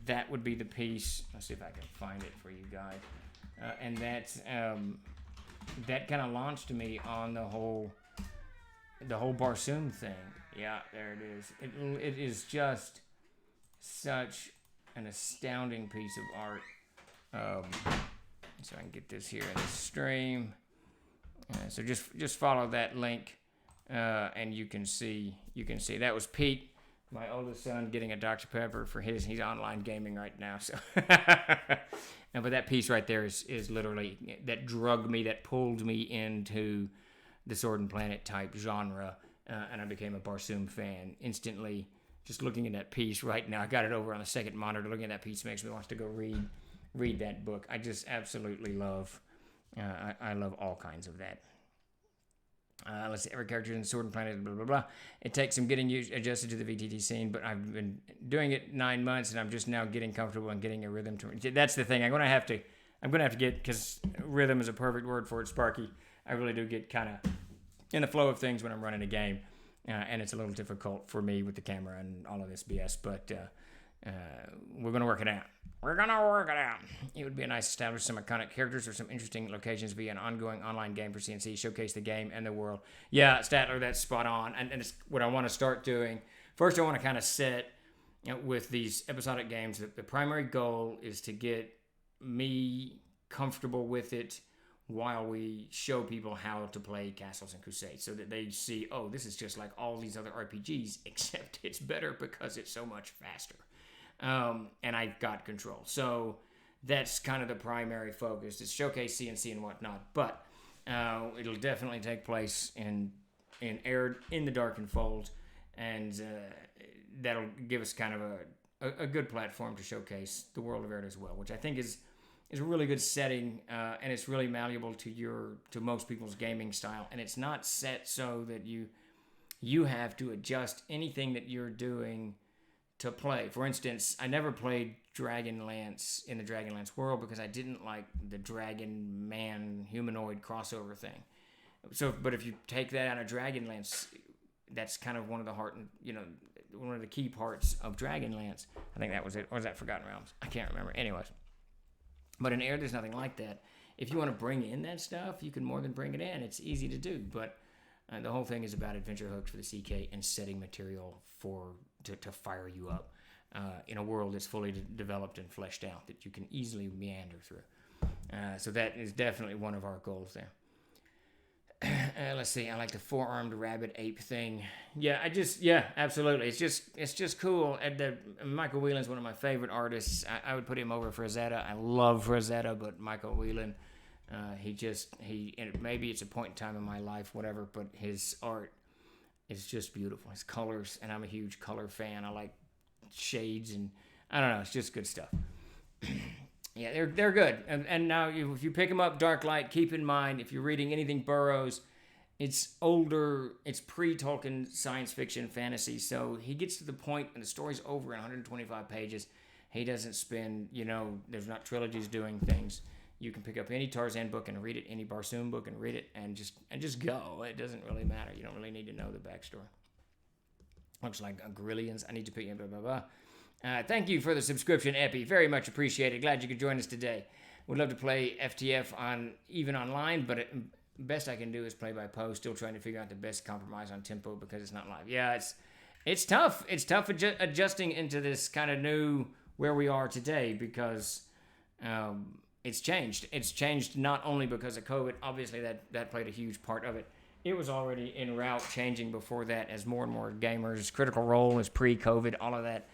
that would be the piece. Let's see if I can find it for you guys. And that kind of launched me on the whole Barsoom thing. Yeah, there it is. It is just such an astounding piece of art. So I can get this here in the stream. So just follow that link, and you can see that was Pete, my oldest son, getting a Dr. Pepper for he's online gaming right now. So, but that piece right there is literally that pulled me into the Sword and Planet type genre, and I became a Barsoom fan instantly. Just looking at that piece right now, I got it over on the second monitor. Looking at that piece makes me want to go read that book. I just absolutely love. I love all kinds of that. Let's see, every character in Sword and Planet, blah, blah, blah. It takes some getting adjusted to the VTT scene, but I've been doing it 9 months, and I'm just now getting comfortable and getting a rhythm to. That's the thing. I'm gonna have to get, because rhythm is a perfect word for it, Sparky. I really do get kind of in the flow of things when I'm running a game, and it's a little difficult for me with the camera and all of this BS, but we're gonna work it out. It would be nice to establish some iconic characters or some interesting locations via an ongoing online game for CNC, showcase the game and the world. Yeah, Statler, that's spot on. And it's what I want to start doing. First, I want to kind of set with these episodic games, the primary goal is to get me comfortable with it while we show people how to play Castles and Crusades, so that they see, oh, this is just like all these other RPGs, except it's better because it's so much faster. And I've got control. So that's kind of the primary focus. It's showcase CNC and whatnot, but it'll definitely take place in Air, in the Darkened Fold, and that'll give us kind of a good platform to showcase the world of Air as well, which I think is a really good setting, and it's really malleable to most people's gaming style, and it's not set so that you have to adjust anything that you're doing to play. For instance, I never played Dragonlance in the Dragonlance world because I didn't like the dragon man humanoid crossover thing. So, but if you take that out of Dragonlance, that's kind of one of the one of the key parts of Dragonlance. I think that was it, or was that Forgotten Realms? I can't remember. Anyways, but in Air, there's nothing like that. If you want to bring in that stuff, you can more than bring it in. It's easy to do, but the whole thing is about adventure hooks for the CK and setting material to fire you up in a world that's fully developed and fleshed out that you can easily meander through. So that is definitely one of our goals there. Let's see. I like the four-armed rabbit ape thing. Yeah, absolutely. It's just cool. And Michael Whelan's one of my favorite artists. I would put him over Frazetta. I love Frazetta, but Michael Whelan, maybe it's a point in time in my life, whatever, but his art is just beautiful. His colors, and I'm a huge color fan. I like shades, and I don't know. It's just good stuff. Yeah, they're good. And now if you pick them up, Dark Light, keep in mind, if you're reading anything Burroughs, it's older, it's pre-Tolkien science fiction fantasy, so he gets to the point when the story's over in 125 pages. He doesn't spend, there's not trilogies doing things. You can pick up any Tarzan book and read it, any Barsoom book and read it, and just go. It doesn't really matter. You don't really need to know the backstory. Looks like Gorillians. I need to pick blah, blah, blah. Thank you for the subscription, Epi. Very much appreciated. Glad you could join us today. Would love to play FTF even online, but best I can do is play by post. Still trying to figure out the best compromise on tempo because it's not live. Yeah, it's tough. It's tough adjusting into this kind of new where we are today because it's changed. It's changed not only because of COVID. Obviously, that played a huge part of it. It was already en route changing before that as more and more gamers. Critical Role is pre-COVID, all of that.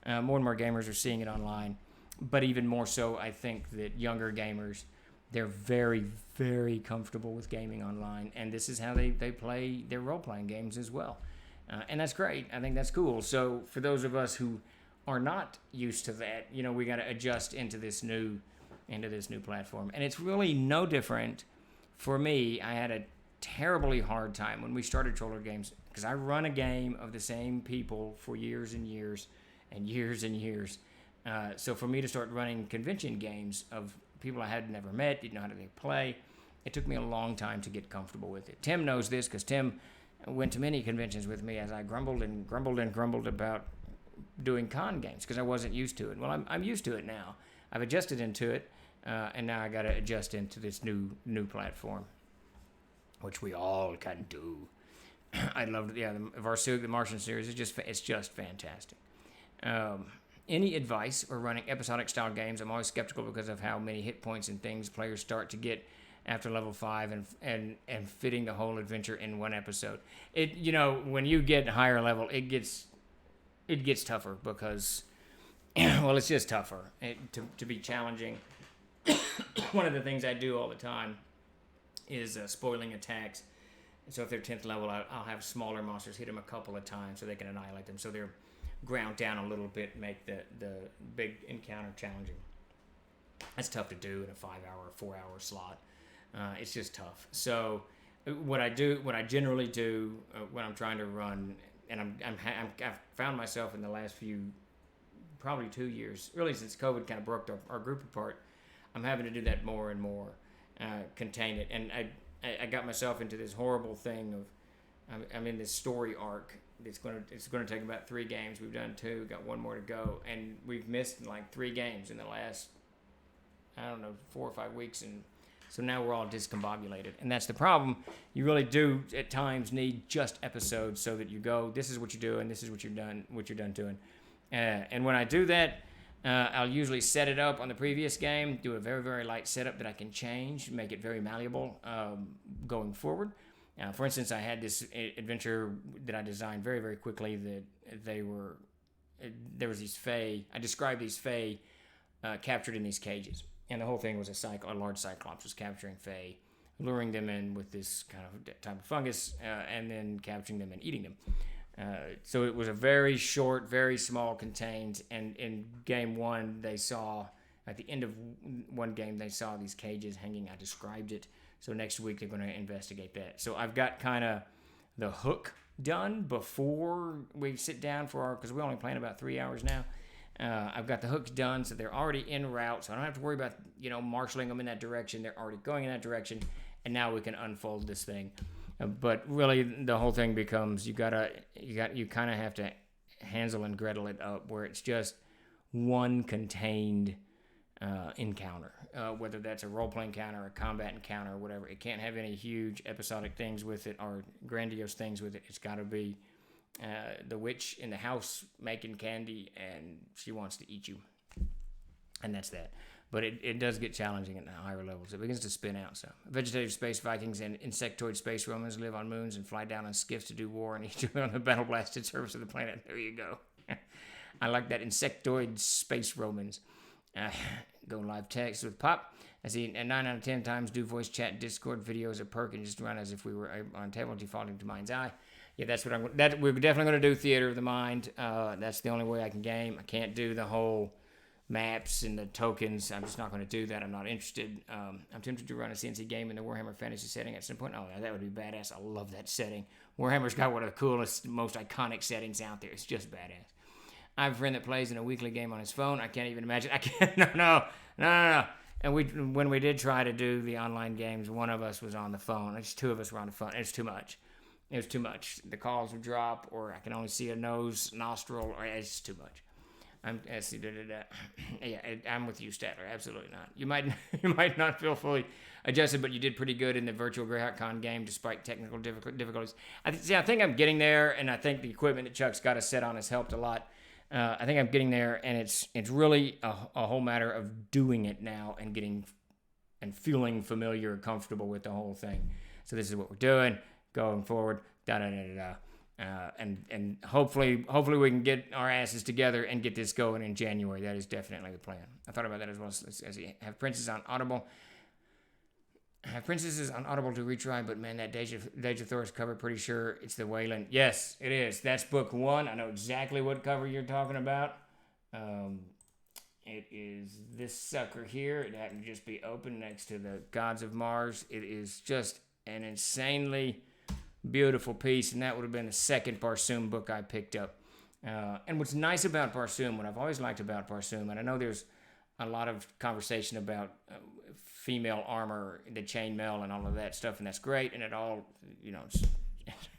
More and more gamers are seeing it online, but even more so, I think that younger gamers, they're very, very comfortable with gaming online, and this is how they play their role-playing games as well, and that's great. I think that's cool. So for those of us who are not used to that, we got to adjust into this new platform, and it's really no different for me. I had a terribly hard time when we started Troller Games because I run a game of the same people for years and years. And years and years. So for me to start running convention games of people I had never met, didn't know how they play, it took me a long time to get comfortable with it. Tim knows this because Tim went to many conventions with me as I grumbled and grumbled and grumbled about doing con games because I wasn't used to it. Well, I'm used to it now. I've adjusted into it, and now I got to adjust into this new platform, which we all can do. I loved it. Yeah, the Martian series is it's just fantastic. Any advice for running episodic style games? I'm always skeptical because of how many hit points and things players start to get after level 5 and fitting the whole adventure in one episode. When you get higher level, it gets tougher because it's just tougher to be challenging. One of the things I do all the time is spoiling attacks. So if they're 10th level, I'll have smaller monsters hit them a couple of times so they can annihilate them. So they're ground down a little bit, make the big encounter challenging. That's tough to do in a 5-hour or 4-hour slot. It's just tough. So what I generally do when I'm trying to run, and I've found myself in the last probably 2 years, really since COVID kind of broke our group apart, I'm having to do that more and more, contain it. And I got myself into this horrible thing of I'm in this story arc. It's going to take about 3 games. We've done 2, got 1 more to go, and we've missed like 3 games in the last 4 or 5 weeks, and so now we're all discombobulated, and that's the problem. You really do at times need just episodes so that you go, this is what you do, and this is what you're done doing, And when I do that, I'll usually set it up on the previous game, do a very, very light setup that I can change, make it very malleable going forward. For instance, I had this adventure that I designed very, very quickly that there was these Fae. I described these Fae captured in these cages. And the whole thing was a large Cyclops was capturing Fae, luring them in with this kind of type of fungus, and then capturing them and eating them. So it was a very short, very small contained, and in game one, they saw, at the end of one game, they saw these cages hanging. I described it. So next week, they're going to investigate that. So I've got kind of the hook done before we sit down because we're only playing about 3 hours now. I've got the hooks done, so they're already en route, so I don't have to worry about, marshaling them in that direction. They're already going in that direction, and now we can unfold this thing. But really, the whole thing becomes you kind of have to Hansel and Gretel it up, where it's just one contained encounter, whether that's a role-playing encounter, a combat encounter, or whatever. It can't have any huge episodic things with it or grandiose things with it. It's got to be the witch in the house making candy, and she wants to eat you. And that's that. But it does get challenging at the higher levels. It begins to spin out. So vegetative space Vikings and insectoid space Romans live on moons and fly down on skiffs to do war on each other on the battle-blasted surface of the planet. There you go. I like that. Insectoid space Romans. Go live text with Pop. I see 9 out of 10 times do voice chat Discord videos a perk and just run as if we were on table defaulting to Mind's Eye. Yeah, that's what we're definitely going to do Theater of the Mind. That's the only way I can game. I can't do the whole maps and the tokens. I'm just not going to do that. I'm not interested. I'm tempted to run a CNC game in the Warhammer Fantasy setting at some point. Oh, that would be badass. I love that setting. Warhammer's got one of the coolest, most iconic settings out there. It's just badass. I have a friend that plays in a weekly game on his phone. I can't even imagine. I can't. No. And when we did try to do the online games, one of us was on the phone. It's two of us were on the phone. It's too much. It was too much. The calls would drop, or I can only see a nose, nostril, or it's too much. I'm with you, Statler. Absolutely not. You might not feel fully adjusted, but you did pretty good in the virtual GreyHawkCon game despite technical difficulties. I think I'm getting there, and I think the equipment that Chuck's got us set on has helped a lot. I think I'm getting there, and it's really a whole matter of doing it now and getting and feeling familiar, comfortable with the whole thing. So this is what we're doing going forward. And hopefully we can get our asses together and get this going in January. That is definitely the plan. I thought about that as well. As have Princess on Audible. Have Princesses on Audible to retry, but man, that Deja Thor's cover, pretty sure it's the Wayland. Yes, it is. That's book 1. I know exactly what cover you're talking about. It is this sucker here. It happened to just be open next to the Gods of Mars. It is just an insanely beautiful piece, and that would have been the second Barsoom book I picked up. And what's nice about Barsoom, what I've always liked about Barsoom, and I know there's a lot of conversation about female armor, the chainmail, and all of that stuff, and that's great, and it all,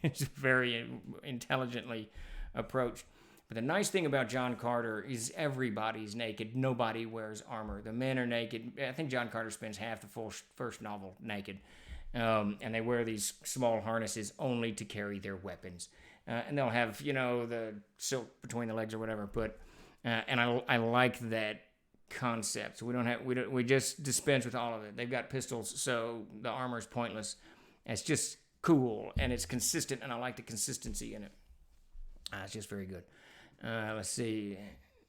it's very intelligently approached. But the nice thing about John Carter is everybody's naked. Nobody wears armor. The men are naked. I think John Carter spends half the full first novel naked. And they wear these small harnesses only to carry their weapons. And they'll have, the silk between the legs or whatever. But and I like that concept. So we just dispense with all of it. They've got pistols, so the armor is pointless. It's just cool, and it's consistent, and I like the consistency in it. It's just very good. Let's see.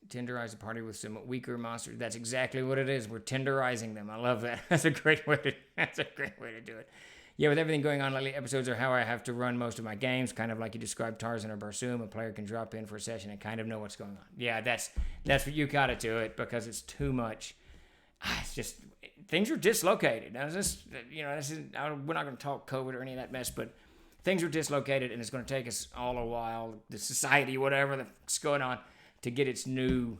Tenderize the party with some weaker monsters. That's exactly what it is. We're tenderizing them. I love that. That's a great way to do it. Yeah, with everything going on lately, episodes are how I have to run most of my games, kind of like you described Tarzan or Barsoom. A player can drop in for a session and kind of know what's going on. Yeah, that's what you got to do it, because it's too much. It's just, things are dislocated. Now, we're not going to talk COVID or any of that mess, but things are dislocated, and it's going to take us all a while, the society, whatever that's going on, to get its new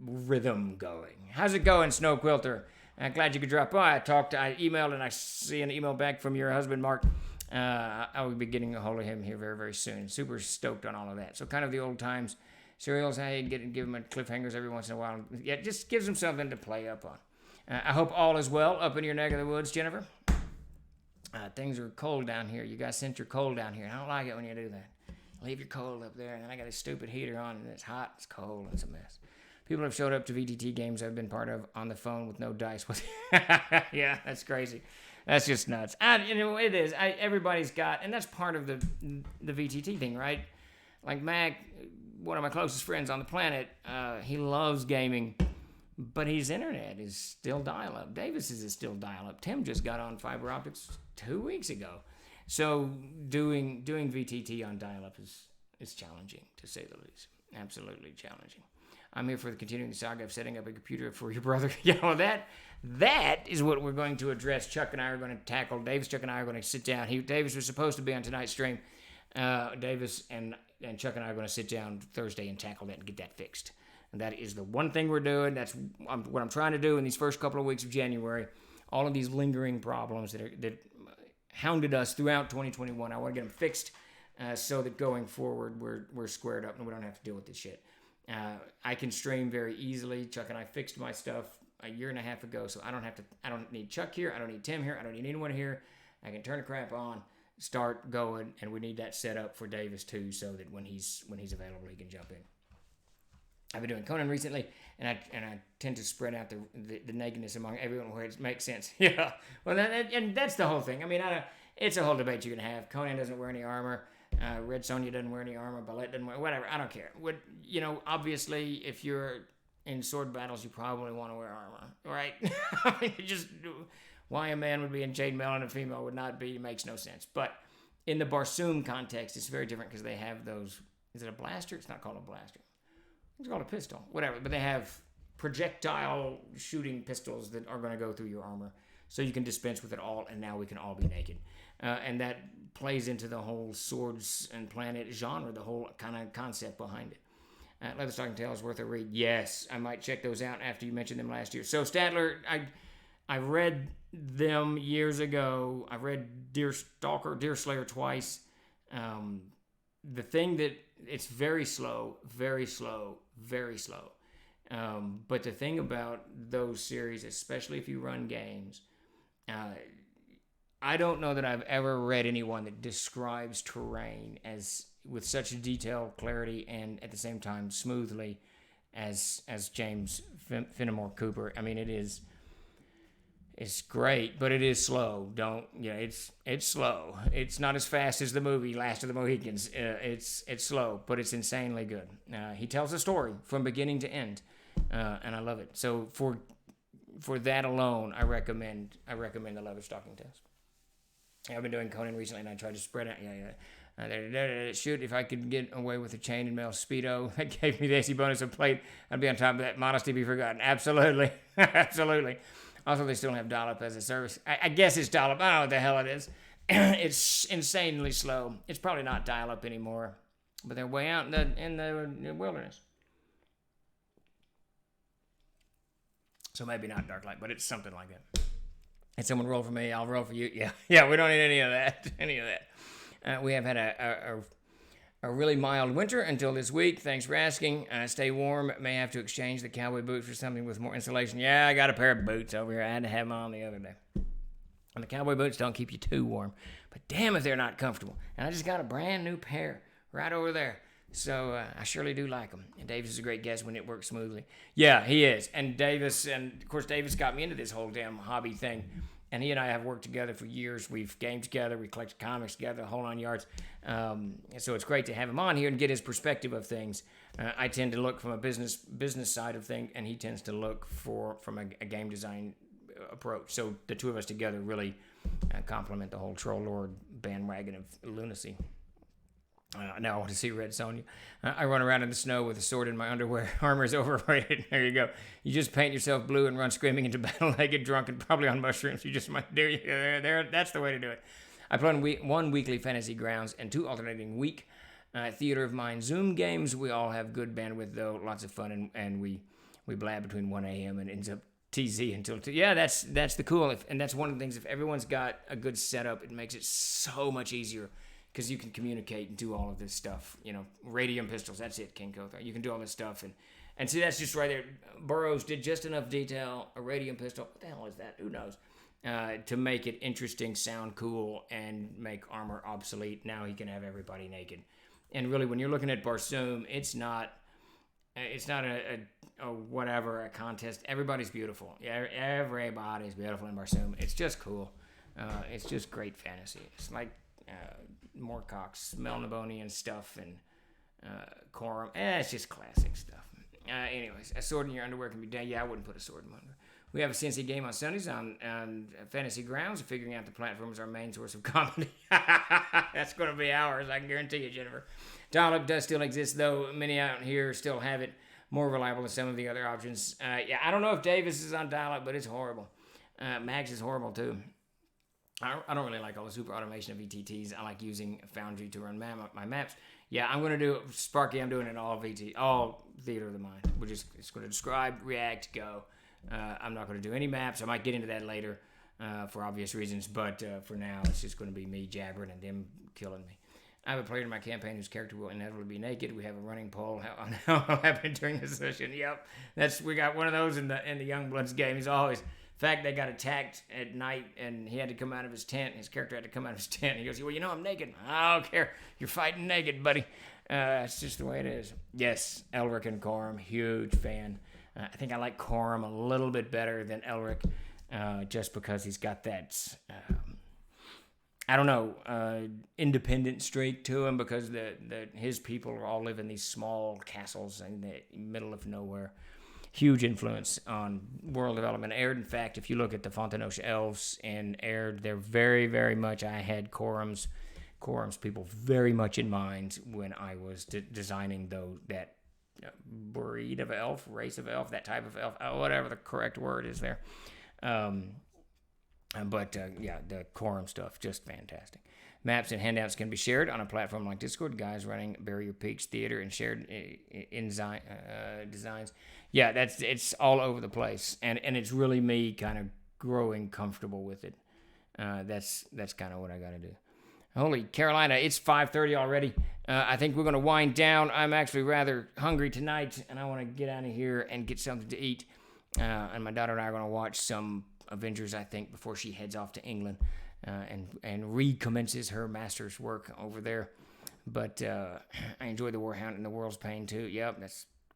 rhythm going. How's it going, Snow Quilter? I'm glad you could drop by. I emailed, and I see an email back from your husband, Mark. I will be getting a hold of him here very, very soon. Super stoked on all of that. So kind of the old times serials. Hey, give him cliffhangers every once in a while. Yeah, it just gives them something to play up on. I hope all is well up in your neck of the woods, Jennifer. Things are cold down here. You guys sent your cold down here. I don't like it when you do that. Leave your cold up there, and then I got a stupid heater on, and it's hot, it's cold, it's a mess. People have showed up to VTT games I've been part of on the phone with no dice. Yeah, that's crazy. That's just nuts. It is. Everybody's got, and that's part of the VTT thing, right? Like Mac, one of my closest friends on the planet, he loves gaming, but his internet is still dial-up. Davis's is still dial-up. Tim just got on fiber optics 2 weeks ago. So doing VTT on dial-up is challenging, to say the least. Absolutely challenging. I'm here for the continuing saga of setting up a computer for your brother. That is what we're going to address. Chuck and I are going to tackle. Chuck and I are going to sit down. Davis was supposed to be on tonight's stream. Davis and Chuck and I are going to sit down Thursday and tackle that and get that fixed. And that is the one thing we're doing. That's what I'm trying to do in these first couple of weeks of January. All of these lingering problems that hounded us throughout 2021. I want to get them fixed so that going forward we're squared up and we don't have to deal with this shit. I can stream very easily. Chuck and I fixed my stuff a year and a half ago, so I don't need Chuck here. I don't need Tim here. I don't need anyone here. I can turn the crap on, start going, and we need that set up for Davis too, so that when he's available, he can jump in. I've been doing Conan recently, and I tend to spread out the nakedness among everyone where it makes sense. Yeah, well, and that's the whole thing. I mean, it's a whole debate you can have. Conan doesn't wear any armor. Red Sonja doesn't wear any armor. Ballet doesn't wear whatever. I don't care. Obviously, if you're in sword battles, you probably want to wear armor, right? I mean, why a man would be in chainmail and a female would not be makes no sense. But in the Barsoom context, it's very different because they have those. Is it a blaster? It's not called a blaster. It's called a pistol, whatever. But they have projectile shooting pistols that are going to go through your armor, so you can dispense with it all. And now we can all be naked. And that plays into the whole swords and planet genre, the whole kind of concept behind it. Leatherstocking Tale is worth a read. Yes, I might check those out after you mentioned them last year. So Statler, I read them years ago. I read Deerslayer twice. The thing that it's very slow, very slow, very slow. But the thing about those series, especially if you run games, I don't know that I've ever read anyone that describes terrain as with such detail, clarity, and at the same time smoothly as James Fenimore Cooper. I mean, it's great, but it is slow. It's slow. It's not as fast as the movie Last of the Mohicans. It's slow, but it's insanely good. He tells a story from beginning to end, and I love it. So for that alone, I recommend the Leatherstocking Tales. I've been doing Conan recently, and I tried to spread out. Shoot, if I could get away with a chain and mail Speedo that gave me the AC bonus of plate, I'd be on top of that. Modesty be forgotten. Absolutely. Absolutely. Also, they still have dial-up as a service. I guess it's dial-up. I don't know what the hell it is. It's insanely slow. It's probably not dial-up anymore, but they're way out in the wilderness. So maybe not Dark Light, but it's something like that. Had someone roll for me, I'll roll for you. Yeah, we don't need any of that. We have had a really mild winter until this week. Thanks for asking. Stay warm. May have to exchange the cowboy boots for something with more insulation. Yeah, I got a pair of boots over here. I had to have them on the other day. And the cowboy boots don't keep you too warm. But damn if they're not comfortable. And I just got a brand new pair right over there. So I surely do like them. And Davis is a great guest when it works smoothly. Yeah, he is. And of course, Davis got me into this whole damn hobby thing. And he and I have worked together for years. We've gamed together. We collected comics together, the whole 9 yards. So it's great to have him on here and get his perspective of things. I tend to look from a business side of things, and he tends to look from a game design approach. So the two of us together really complement the whole Troll Lord bandwagon of lunacy. Now I want to see Red Sonja. I run around in the snow with a sword in my underwear. Armor is overrated. There you go. You just paint yourself blue and run screaming into battle naked, drunk, and probably on mushrooms. You just might do it. There. That's the way to do it. I play one weekly Fantasy Grounds and 2 alternating week Theater of Mind Zoom games. We all have good bandwidth though, lots of fun, and we blab between 1 a.m. and ends up TZ until 2. Yeah, that's the cool. And that's one of the things. If everyone's got a good setup, it makes it so much easier. Because you can communicate and do all of this stuff. Radium pistols, that's it, King Kothar. You can do all this stuff. And see, that's just right there. Burroughs did just enough detail, a radium pistol, what the hell is that? Who knows? To make it interesting, sound cool, and make armor obsolete. Now he can have everybody naked. And really, when you're looking at Barsoom, it's not a whatever, a contest. Everybody's beautiful. Yeah, everybody's beautiful in Barsoom. It's just cool. It's just great fantasy. It's like Moorcock's Melnibonian stuff and Quorum. It's just classic stuff. Anyways, a sword in your underwear can be done. Yeah, I wouldn't put a sword in my underwear. We have a CNC game on Sundays on Fantasy Grounds. Figuring out the platform is our main source of comedy. That's going to be ours, I can guarantee you, Jennifer. Dial-up does still exist, though. Many out here still have it. More reliable than some of the other options. Yeah, I don't know if Davis is on dial-up, but it's horrible. Max is horrible, too. I don't really like all the super automation of VTTs. I like using Foundry to run my maps. Yeah, I'm going to do Sparky. I'm doing it all Theater of the Mind, which is it's going to describe, react, go. I'm not going to do any maps. I might get into that later for obvious reasons, but for now, it's just going to be me jabbering and them killing me. I have a player in my campaign whose character will inevitably be naked. We have a running poll on how it'll happen during the session. Yep, we got one of those in the Youngbloods game. He's always. In fact, they got attacked at night, and he had to come out of his tent. His character had to come out of his tent. He goes, well, I'm naked. I don't care. You're fighting naked, buddy. It's just the way it is. Yes, Elric and Corum, huge fan. I think I like Corum a little bit better than Elric, just because he's got that, independent streak to him, because his people all live in these small castles in the middle of nowhere. Huge influence on world development. Aird, in fact, if you look at the Fontenoche elves in Aird, they're very, very much, I had Corum's people very much in mind when I was designing that breed of elf, race of elf, that type of elf, whatever the correct word is there. The Corum stuff, just fantastic. Maps and handouts can be shared on a platform like Discord. Guys running Barrier Peaks Theater and shared designs. Yeah, it's all over the place, and it's really me kind of growing comfortable with it. That's kind of what I got to do. Holy Carolina, it's 5:30 already. I think we're going to wind down. I'm actually rather hungry tonight, and I want to get out of here and get something to eat. And my daughter and I are going to watch some Avengers, I think, before she heads off to England and recommences her master's work over there. But I enjoy the Warhound and the World's Pain, too. Yep,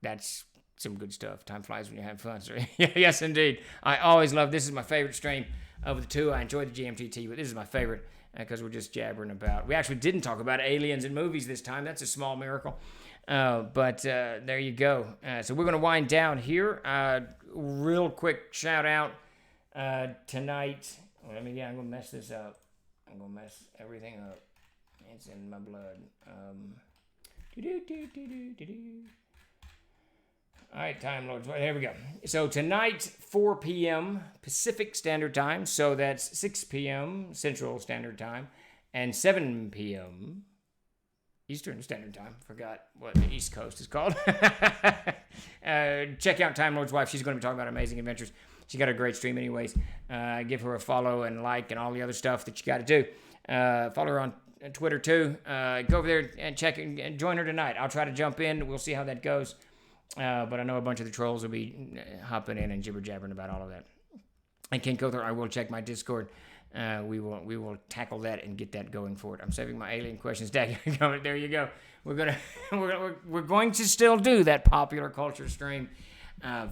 that's some good stuff. Time flies when you have fun. So, yes, indeed. I always love, this is my favorite stream of the two. I enjoyed the GMTT, but this is my favorite because we're just jabbering about. We actually didn't talk about aliens in movies this time. That's a small miracle. But there you go. So we're going to wind down here. Real quick shout out tonight. I'm going to mess this up. I'm going to mess everything up. It's in my blood. All right, Time Lords. Here we go. So tonight, 4 p.m. Pacific Standard Time. So that's 6 p.m. Central Standard Time. And 7 p.m. Eastern Standard Time. Forgot what the East Coast is called. Check out Time Lord's wife. She's going to be talking about amazing adventures. She got a great stream anyways. Give her a follow and like and all the other stuff that you got to do. Follow her on Twitter too. Go over there and check and join her tonight. I'll try to jump in. We'll see how that goes. But I know a bunch of the trolls will be hopping in and jibber-jabbering about all of that. And King Kother, I will check my Discord. We will tackle that and get that going forward. I'm saving my alien questions. There you go. We're going to still do that popular culture stream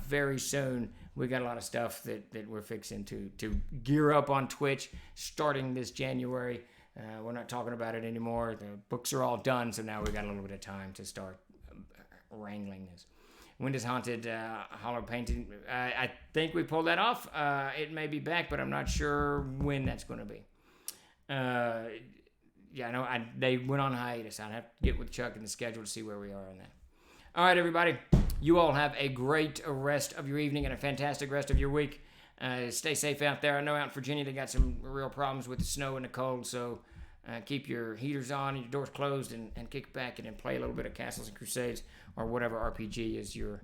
very soon. We got a lot of stuff that we're fixing to gear up on Twitch starting this January. We're not talking about it anymore. The books are all done, so now we got a little bit of time to start wrangling this. Windows Haunted, Hollow Painting. I think we pulled that off. It may be back, but I'm not sure when that's going to be. I know they went on hiatus. I'd have to get with Chuck and the schedule to see where we are on that. All right, everybody. You all have a great rest of your evening and a fantastic rest of your week. Stay safe out there. I know out in Virginia they got some real problems with the snow and the cold, so keep your heaters on and your doors closed and kick back and play a little bit of Castles and Crusades or whatever RPG is your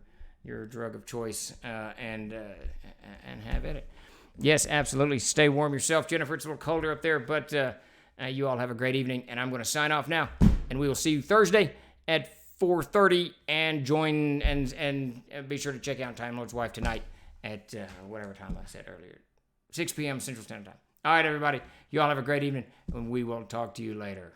drug of choice and have at it. Yes, absolutely. Stay warm yourself. Jennifer, it's a little colder up there, but you all have a great evening, and I'm going to sign off now, and we will see you Thursday at 4:30 and join and be sure to check out Time Lord's wife tonight at whatever time I said earlier, 6 p.m. Central Standard Time. All right, everybody. You all have a great evening, and we will talk to you later.